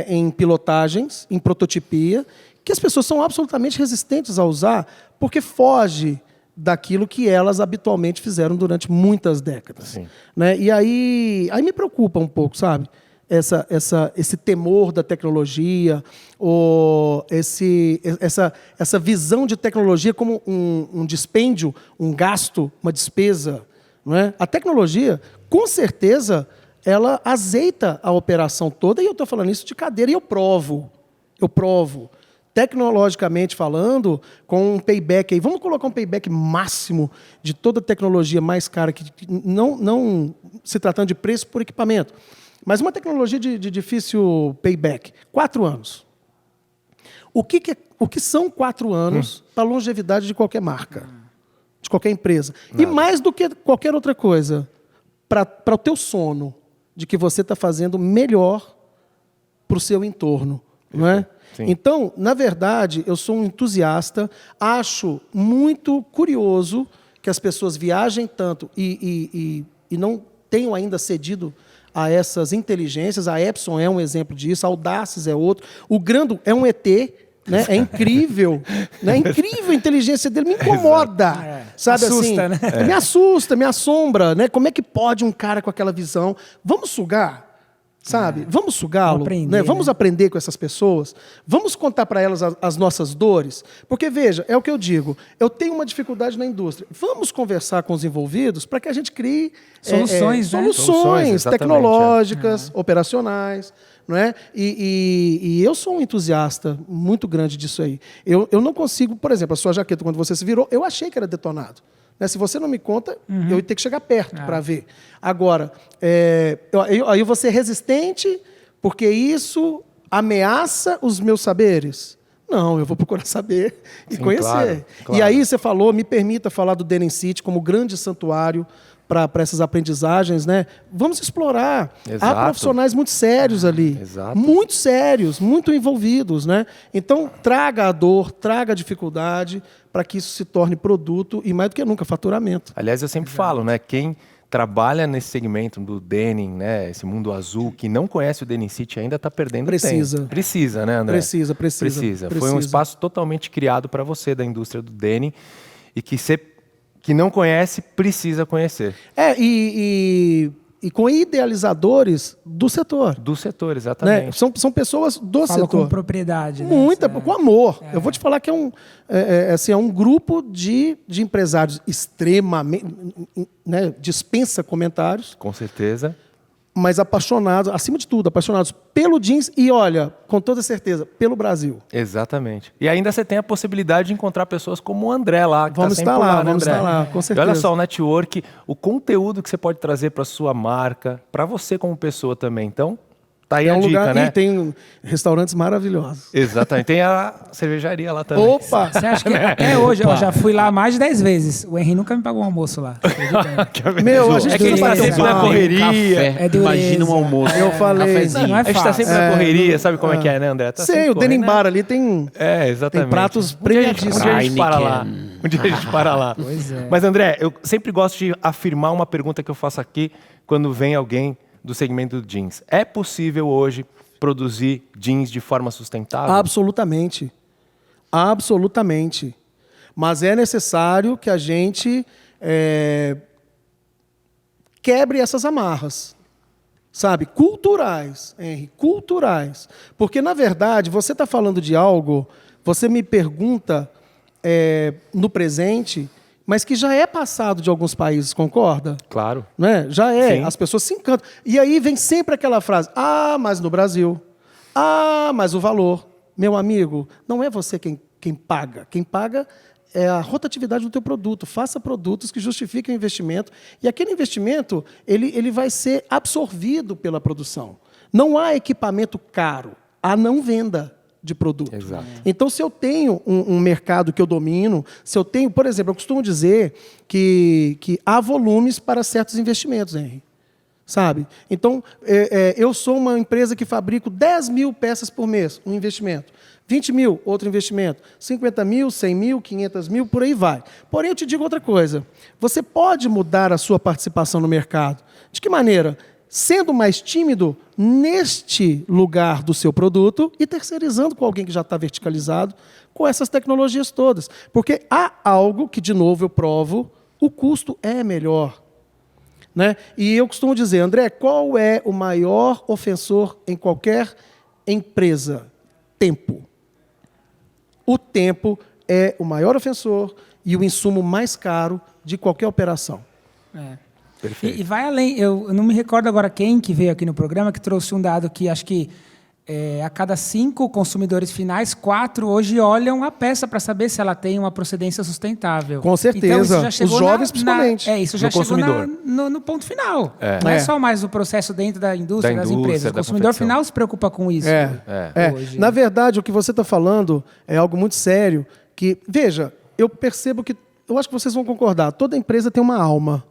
em pilotagens, em prototipia, que as pessoas são absolutamente resistentes a usar porque foge daquilo que elas habitualmente fizeram durante muitas décadas. Sim. Né? E aí me preocupa um pouco, sabe? Esse temor da tecnologia, ou essa visão de tecnologia como um dispêndio, um gasto, uma despesa. Não é? A tecnologia, com certeza, ela azeita a operação toda, e eu estou falando isso de cadeira, e eu provo. Tecnologicamente falando, com um payback aí. Vamos colocar um payback máximo de toda a tecnologia mais cara, que não se tratando de preço por equipamento, mas uma tecnologia de difícil payback. 4 anos. O que são 4 anos para a longevidade de qualquer marca, de qualquer empresa? Nada. E mais do que qualquer outra coisa, para o teu sono, de que você está fazendo melhor para o seu entorno. Não é? Sim. Então, na verdade, eu sou um entusiasta, acho muito curioso que as pessoas viajem tanto e não tenham ainda cedido a essas inteligências. A Epson é um exemplo disso, a Audaces é outro. O Grando é um ET, né? É incrível. Né? É incrível a inteligência dele, me incomoda. Sabe, Assusta, assim? né? Me assusta, me assombra. Né? Como é que pode um cara com aquela visão? Vamos sugar? Sabe? Vamos sugá-lo, Vamos aprender, né? Vamos né? aprender com essas pessoas, vamos contar para elas as nossas dores, porque veja, é o que eu digo, eu tenho uma dificuldade na indústria, vamos conversar com os envolvidos para que a gente crie Soluções, né? Soluções, exatamente, tecnológicas, operacionais, não é? E eu sou um entusiasta muito grande disso aí. Eu não consigo, por exemplo, a sua jaqueta, quando você se virou, eu achei que era detonado. Né? Se você não me conta, eu ia ter que chegar perto para ver. Agora, aí eu vou ser resistente porque isso ameaça os meus saberes? Não, eu vou procurar saber e Sim, conhecer. claro. E aí você falou, me permita falar do Denim City como grande santuário para essas aprendizagens, né? Vamos explorar. Exato. Há profissionais muito sérios ali. Exato. Muito sérios, muito envolvidos, né? Então, traga a dor, traga a dificuldade para que isso se torne produto e, mais do que nunca, faturamento. Aliás, eu sempre falo, né? Quem trabalha nesse segmento do denim, né? Esse mundo azul, que não conhece o Denim City ainda está perdendo Precisa. tempo. Precisa, né, André? Precisa. Foi um espaço totalmente criado para você da indústria do denim e que você que não conhece precisa conhecer. E e com idealizadores do setor. Do setor, Né? exatamente. São pessoas do Fala setor. com propriedade. Né? Muita, Essa- com amor. Eu vou te falar que é um grupo de empresários extremamente, né, dispensa comentários, Com certeza. mas apaixonados, acima de tudo, apaixonados pelo jeans e, olha, com toda certeza, pelo Brasil. Exatamente. E ainda você tem a possibilidade de encontrar pessoas como o André lá, que Vamos tá sempre estar por lá, né, vamos André? estar lá, com E certeza. olha só, o network, o conteúdo que você pode trazer para sua marca, para você como pessoa também. Então, tá aí É a um dica, lugar né? e tem restaurantes maravilhosos. Exatamente. Tem a cervejaria lá também. Opa! Você acha que até hoje, eu já fui lá mais de 10 vezes. O Henry nunca me pagou um almoço lá. Você acredita? Meu, a gente É que a gente tá dureza, sempre na mano. correria. Café. É dureza. Imagina um almoço. Eu falei. Cafezinho. Não é A gente tá sempre fácil. na correria, sabe como é que é, né, André? Tá Sei, sempre o Denim correndo, né? Bar ali tem Exatamente. pratos Um dia a gente premiadíssimos. para lá. Heineken. Um dia a gente para lá. Pois é. Mas, André, eu sempre gosto de afirmar uma pergunta que eu faço aqui quando vem alguém do segmento do jeans. É possível hoje produzir jeans de forma sustentável? Absolutamente. Absolutamente. Mas é necessário que a gente quebre essas amarras. Sabe? Culturais, Henry, culturais. Porque, na verdade, você está falando de algo, você me pergunta no presente, mas que já é passado de alguns países, concorda? Claro. Né? Já é, Sim. as pessoas se encantam. E aí vem sempre aquela frase, mas no Brasil, mas o valor. Meu amigo, não é você quem paga. Quem paga é a rotatividade do teu produto. Faça produtos que justifiquem o investimento. E aquele investimento, ele vai ser absorvido pela produção. Não há equipamento caro, há não venda de produto. Exato. Então, se eu tenho um mercado que eu domino, se eu tenho, por exemplo, eu costumo dizer que há volumes para certos investimentos, Henry. Sabe? Então, eu sou uma empresa que fabrico 10 mil peças por mês, um investimento. 20 mil, outro investimento. 50 mil, 100 mil, 500 mil, por aí vai. Porém, eu te digo outra coisa. Você pode mudar a sua participação no mercado. De que maneira? Sendo mais tímido neste lugar do seu produto e terceirizando com alguém que já está verticalizado com essas tecnologias todas. Porque há algo que, de novo, eu provo, o custo é melhor. Né? E eu costumo dizer, André, qual é o maior ofensor em qualquer empresa? Tempo. O tempo é o maior ofensor e o insumo mais caro de qualquer operação. Perfeito. E vai além. Eu não me recordo agora quem que veio aqui no programa que trouxe um dado que acho que a cada 5 consumidores finais, 4 hoje olham a peça para saber se ela tem uma procedência sustentável. Com certeza. Então, isso já chegou Os jovens, principalmente. isso já No chegou consumidor. no ponto final. Não é só mais o processo dentro da indústria, das indústria, empresas. O da consumidor confecção. final se preocupa com isso. Hoje, na verdade, o que você está falando é algo muito sério. Que, veja, eu percebo que, eu acho que vocês vão concordar, toda empresa tem uma alma.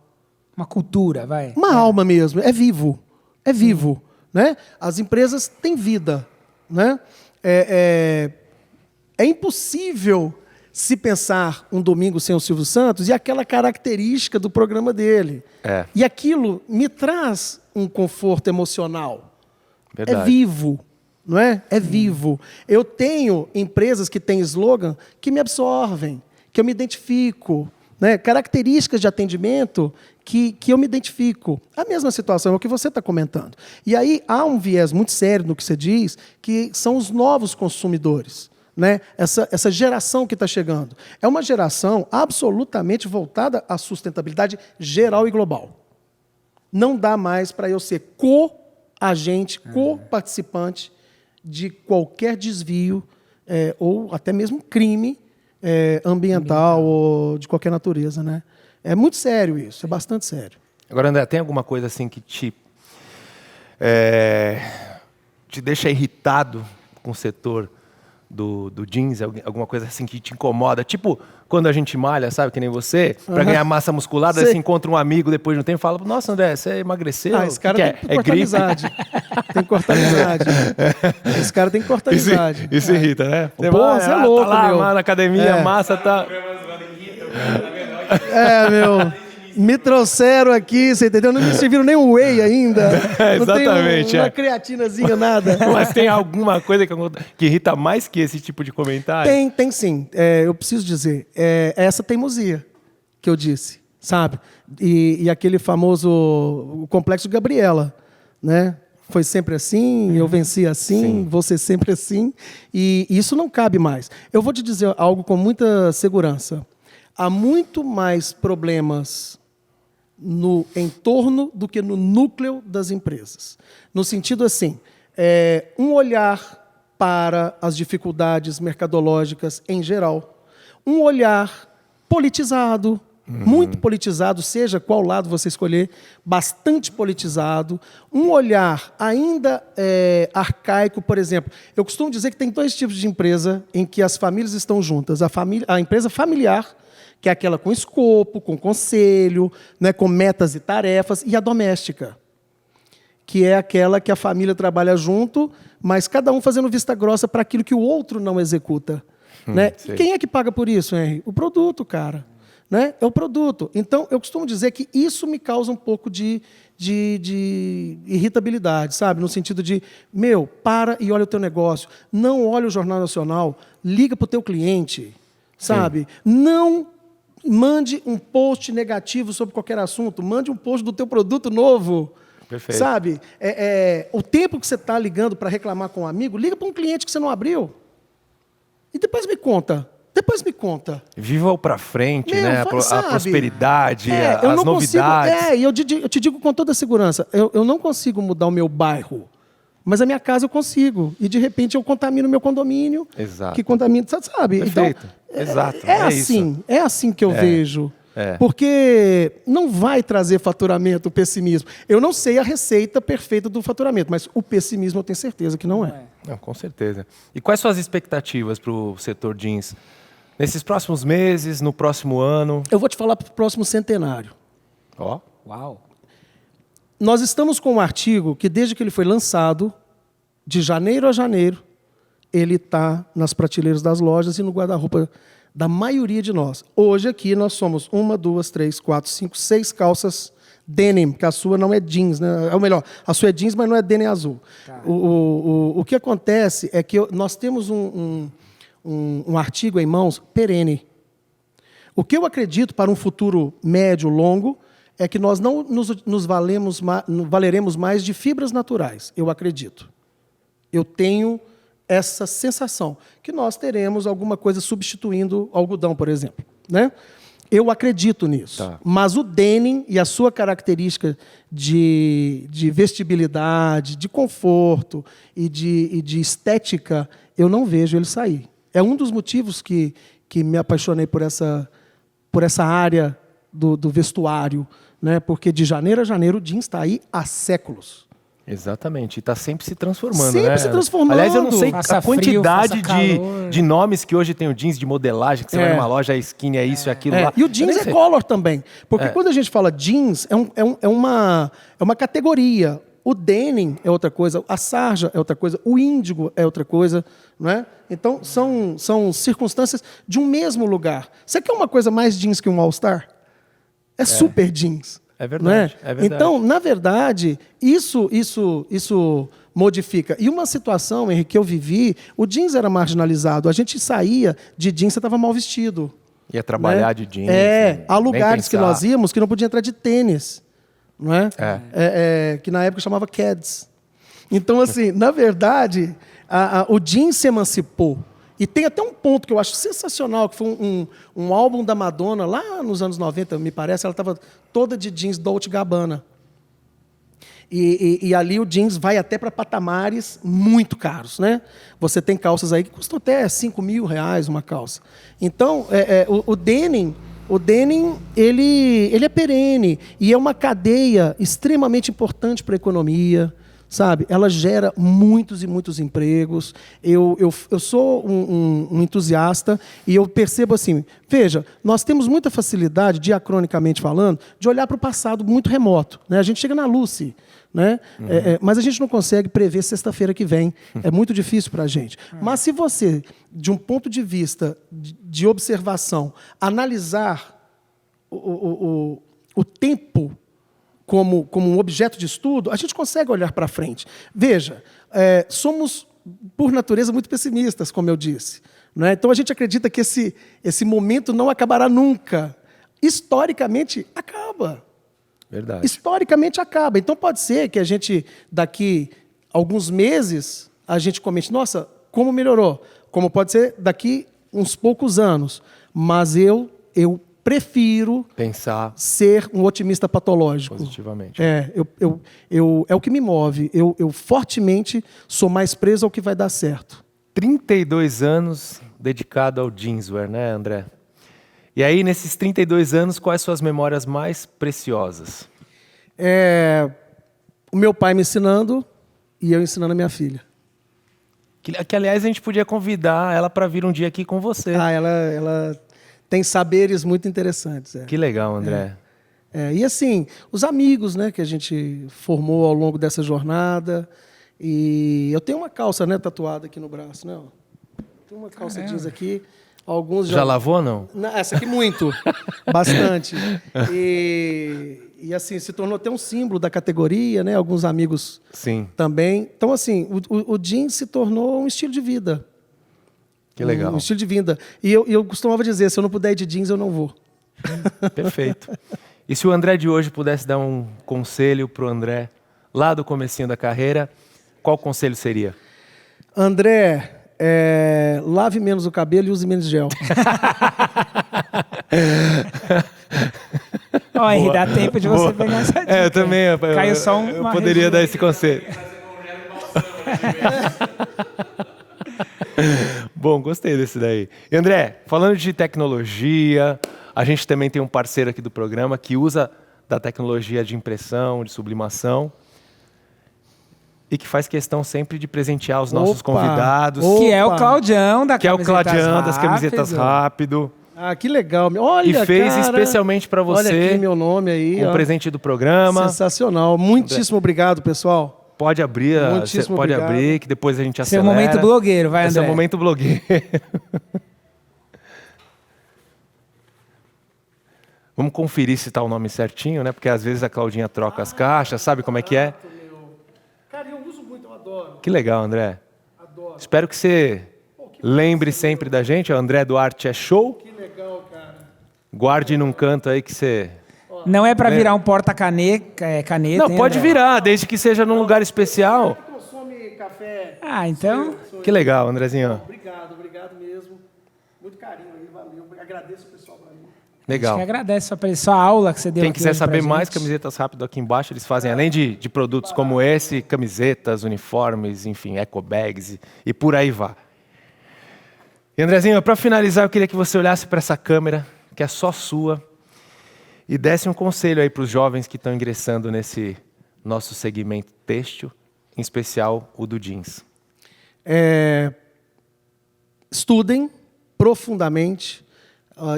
Uma cultura, vai. Uma alma mesmo, é vivo. É vivo. Né? As empresas têm vida. Né? É impossível se pensar um domingo sem o Silvio Santos e aquela característica do programa dele. E aquilo me traz um conforto emocional. Verdade. É vivo. Não é? É vivo. Eu tenho empresas que têm slogan que me absorvem, que eu me identifico. Né? Características de atendimento que eu me identifico. A mesma situação é o que você está comentando. E aí há um viés muito sério no que você diz, que são os novos consumidores. Né? Essa geração que está chegando. É uma geração absolutamente voltada à sustentabilidade geral e global. Não dá mais para eu ser co-agente, co-participante de qualquer desvio ou até mesmo crime ambiental ou de qualquer natureza, né? É muito sério isso, é bastante sério. Agora, André, tem alguma coisa assim que te deixa irritado com o setor do jeans? Alguma coisa assim que te incomoda? Tipo, quando a gente malha, sabe, que nem você, para ganhar massa muscular, daí você encontra um amigo depois de um tempo e fala, nossa, André, você emagreceu? Esse cara tem que cortar gripe? amizade. Tem que cortar amizade. Esse cara tem que cortar amizade. Isso irrita, né? Pô, você é louco, tá lá, meu. na academia, massa, tá... Meu. Me trouxeram aqui, você entendeu? Não me serviram nem um whey ainda. Exatamente. Não tem uma creatinazinha, nada. Mas tem alguma coisa que irrita mais que esse tipo de comentário? Tem sim. Eu preciso dizer. É essa teimosia que eu disse. sabe? E aquele famoso o complexo de Gabriela, né? Foi sempre assim, eu venci assim, vou ser sempre assim, e isso não cabe mais. Eu vou te dizer algo com muita segurança. Há muito mais problemas no entorno do que no núcleo das empresas. No sentido assim, um olhar para as dificuldades mercadológicas em geral, um olhar politizado, muito politizado, seja qual lado você escolher, bastante politizado, um olhar ainda arcaico, por exemplo. Eu costumo dizer que tem 2 tipos de empresa em que as famílias estão juntas. A empresa familiar, que é aquela com escopo, com conselho, né, com metas e tarefas, e a doméstica, que é aquela que a família trabalha junto, mas cada um fazendo vista grossa para aquilo que o outro não executa. Né? E quem é que paga por isso, Henry? O produto, cara. Né? É o produto. Então, eu costumo dizer que isso me causa um pouco de irritabilidade, sabe? No sentido de, para e olha o teu negócio. Não olha o Jornal Nacional, liga para o teu cliente, sabe? Não mande um post negativo sobre qualquer assunto, mande um post do teu produto novo. Perfeito. Sabe? O tempo que você está ligando para reclamar com um amigo, liga para um cliente que você não abriu. E depois me conta. Viva o para frente, né? A prosperidade, eu as não novidades. Consigo, e eu te digo com toda segurança, eu não consigo mudar o meu bairro, mas a minha casa eu consigo. E, de repente, eu contamino o meu condomínio. Exato. Que contamina, sabe? Perfeito. Então, Exato. É assim que eu vejo. Porque não vai trazer faturamento o pessimismo. Eu não sei a receita perfeita do faturamento, mas o pessimismo eu tenho certeza que não é. Não, com certeza. E quais são as expectativas para o setor jeans nesses próximos meses, no próximo ano? Eu vou te falar para o próximo centenário. Uau! Nós estamos com um artigo que, desde que ele foi lançado, de janeiro a janeiro, ele está nas prateleiras das lojas e no guarda-roupa da maioria de nós. Hoje aqui nós somos 1, 2, 3, 4, 5, 6 calças denim, que a sua não é jeans, né? Ou melhor, a sua é jeans, mas não é denim azul. O que acontece é que nós temos um artigo em mãos perene. O que eu acredito para um futuro médio, longo, é que nós não nos valeremos mais de fibras naturais, eu acredito. Eu tenho essa sensação, que nós teremos alguma coisa substituindo algodão, por exemplo. Né? Eu acredito nisso. Tá. Mas o denim e a sua característica de vestibilidade, de conforto e de estética, eu não vejo ele sair. É um dos motivos que me apaixonei por essa área do vestuário, né? Porque de janeiro a janeiro o jeans está aí há séculos. Exatamente, e está sempre se transformando, sempre né? se transformando. Aliás, eu não sei a quantidade frio, de nomes que hoje tem o jeans de modelagem, que você vai numa loja, a skin é isso e aquilo lá. E o jeans é color também. Porque quando a gente fala jeans, é uma categoria. O denim é outra coisa, a sarja é outra coisa, o índigo é outra coisa. Não é? Então, são circunstâncias de um mesmo lugar. Você quer uma coisa mais jeans que um All-Star? É super jeans. É verdade, é verdade. Então, na verdade, isso modifica. E uma situação, Henrique, que eu vivi, o jeans era marginalizado. A gente saía de jeans, você estava mal vestido. Ia trabalhar de jeans. Há lugares que nós íamos que não podia entrar de tênis. Não é? Que na época chamava Keds. Então, assim, na verdade, o jeans se emancipou. E tem até um ponto que eu acho sensacional, que foi um álbum da Madonna, lá nos anos 90, me parece, ela estava toda de jeans Dolce & Gabbana. E ali o jeans vai até para patamares muito caros. Né? Você tem calças aí que custam até R$5.000 uma calça. Então, o denim, ele é perene e é uma cadeia extremamente importante para a economia. Sabe? Ela gera muitos e muitos empregos. Eu sou um entusiasta e eu percebo assim, veja, nós temos muita facilidade, diacronicamente falando, de olhar para o passado muito remoto. Né? A gente chega na Lucy, né? Mas a gente não consegue prever sexta-feira que vem. É muito difícil para a gente. Mas se você, de um ponto de vista de observação, analisar o tempo como um objeto de estudo, a gente consegue olhar para frente. Veja, somos, por natureza, muito pessimistas, como eu disse. Né? Então, a gente acredita que esse momento não acabará nunca. historicamente acaba. Verdade. Historicamente acaba. Então pode ser que a gente, daqui alguns meses, a gente comente, nossa, como melhorou? Como pode ser daqui uns poucos anos. Mas eu prefiro Pensar ser um otimista patológico. positivamente. É o que me move. Eu fortemente sou mais preso ao que vai dar certo. 32 anos dedicado ao jeanswear, né, André? E aí, nesses 32 anos, quais suas memórias mais preciosas? O meu pai me ensinando e eu ensinando a minha filha. Que aliás, a gente podia convidar ela para vir um dia aqui com você. Ela tem saberes muito interessantes. Que legal, André. E assim, os amigos, né, que a gente formou ao longo dessa jornada. E eu tenho uma calça, né, tatuada aqui no braço, né? Tem uma calça jeans aqui. Alguns Já lavou ou não? Não, essa aqui muito, bastante. E assim, se tornou até um símbolo da categoria, né? Alguns amigos Sim. também. Então assim, o jeans se tornou um estilo de vida. Que legal. Um estilo de vida. E eu costumava dizer, se eu não puder ir de jeans, eu não vou. Perfeito. E se o André de hoje pudesse dar um conselho para o André, lá do comecinho da carreira, qual conselho seria? André, lave menos o cabelo e use menos gel. Ó, Henri, dá tempo de você pegar essa dica. Eu também. Caiu só eu uma poderia região. dar esse conselho. Bom, gostei desse daí. E André, falando de tecnologia, a gente também tem um parceiro aqui do programa que usa da tecnologia de impressão, de sublimação, e que faz questão sempre de presentear os nossos convidados. Que é o Claudião da Que é o Camisetas Claudião das Camisetas Rápido. Ah, que legal. Olha, E fez cara, especialmente para você. Olha aqui meu nome aí. Um presente do programa. Sensacional. Muitíssimo obrigado, pessoal. Pode abrir, Muitíssimo pode obrigado. abrir, que depois a gente Seu acelera. momento blogueiro, vai, Esse André. é o momento blogueiro. Vamos conferir se está o nome certinho, né? Porque às vezes a Claudinha troca as caixas, sabe como é que é? Cara, eu uso muito, eu adoro. Que legal, André. Espero que você lembre sempre da gente. O André Duarte é show. Que legal, cara. Guarde num canto aí que você... Não é pra virar um porta-caneta, caneta. Não, hein, pode André? virar, desde que seja num lugar especial. Consome café. Ah, então... Que legal, Andrezinho. Obrigado mesmo. Muito carinho aí, valeu. Agradeço o pessoal pra mim. Legal. A gente que agradece sua aula que você deu Quem aqui quiser hoje pra saber mais, gente. Camisetas Rápido aqui embaixo, eles fazem, além de produtos como esse, camisetas, uniformes, enfim, eco bags e por aí vai. E Andrezinho, para finalizar, eu queria que você olhasse para essa câmera, que é só sua, e desse um conselho aí para os jovens que estão ingressando nesse nosso segmento têxtil, em especial o do jeans. Estudem profundamente,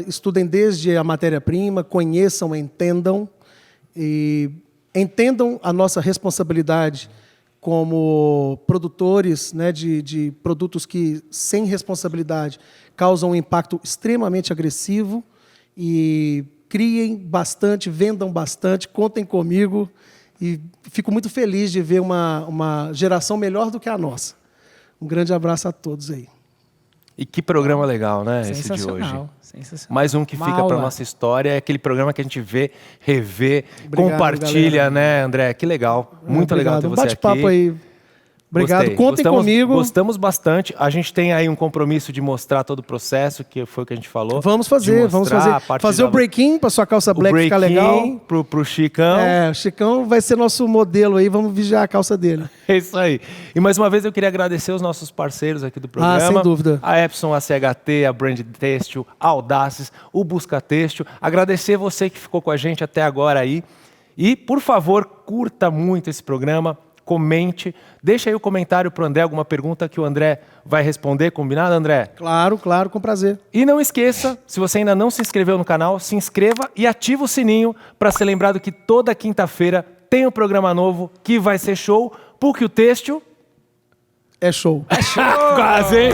estudem desde a matéria-prima, conheçam, entendam e entendam a nossa responsabilidade como produtores, né, de produtos que, sem responsabilidade, causam um impacto extremamente agressivo. E criem bastante, vendam bastante, contem comigo. E fico muito feliz de ver uma geração melhor do que a nossa. Um grande abraço a todos aí. E que programa legal, né, esse de hoje. Sensacional. Mais um que Uma fica para aula. nossa história, é aquele programa que a gente vê, revê, Obrigado, compartilha, galera. né, André? Que legal. Muito legal ter Um você aqui. bate-papo aí. Obrigado, Gostei. contem comigo. Gostamos bastante. A gente tem aí um compromisso de mostrar todo o processo, que foi o que a gente falou. Vamos De fazer, mostrar a parte fazer o break-in para sua calça black ficar legal. Pro Chicão. O Chicão vai ser nosso modelo aí, vamos vigiar a calça dele. É isso aí. E mais uma vez eu queria agradecer os nossos parceiros aqui do programa. sem dúvida. A Epson, a CHT, a Brand Têxtil, a Audaces, o Busca Têxtil. Agradecer você que ficou com a gente até agora aí. E, por favor, curta muito esse programa, comente, deixa aí o comentário para o André, alguma pergunta que o André vai responder, combinado, André? Claro, com prazer. E não esqueça, se você ainda não se inscreveu no canal, se inscreva e ativa o sininho para ser lembrado que toda quinta-feira tem um programa novo que vai ser show, porque o Têxtil É show. quase, hein?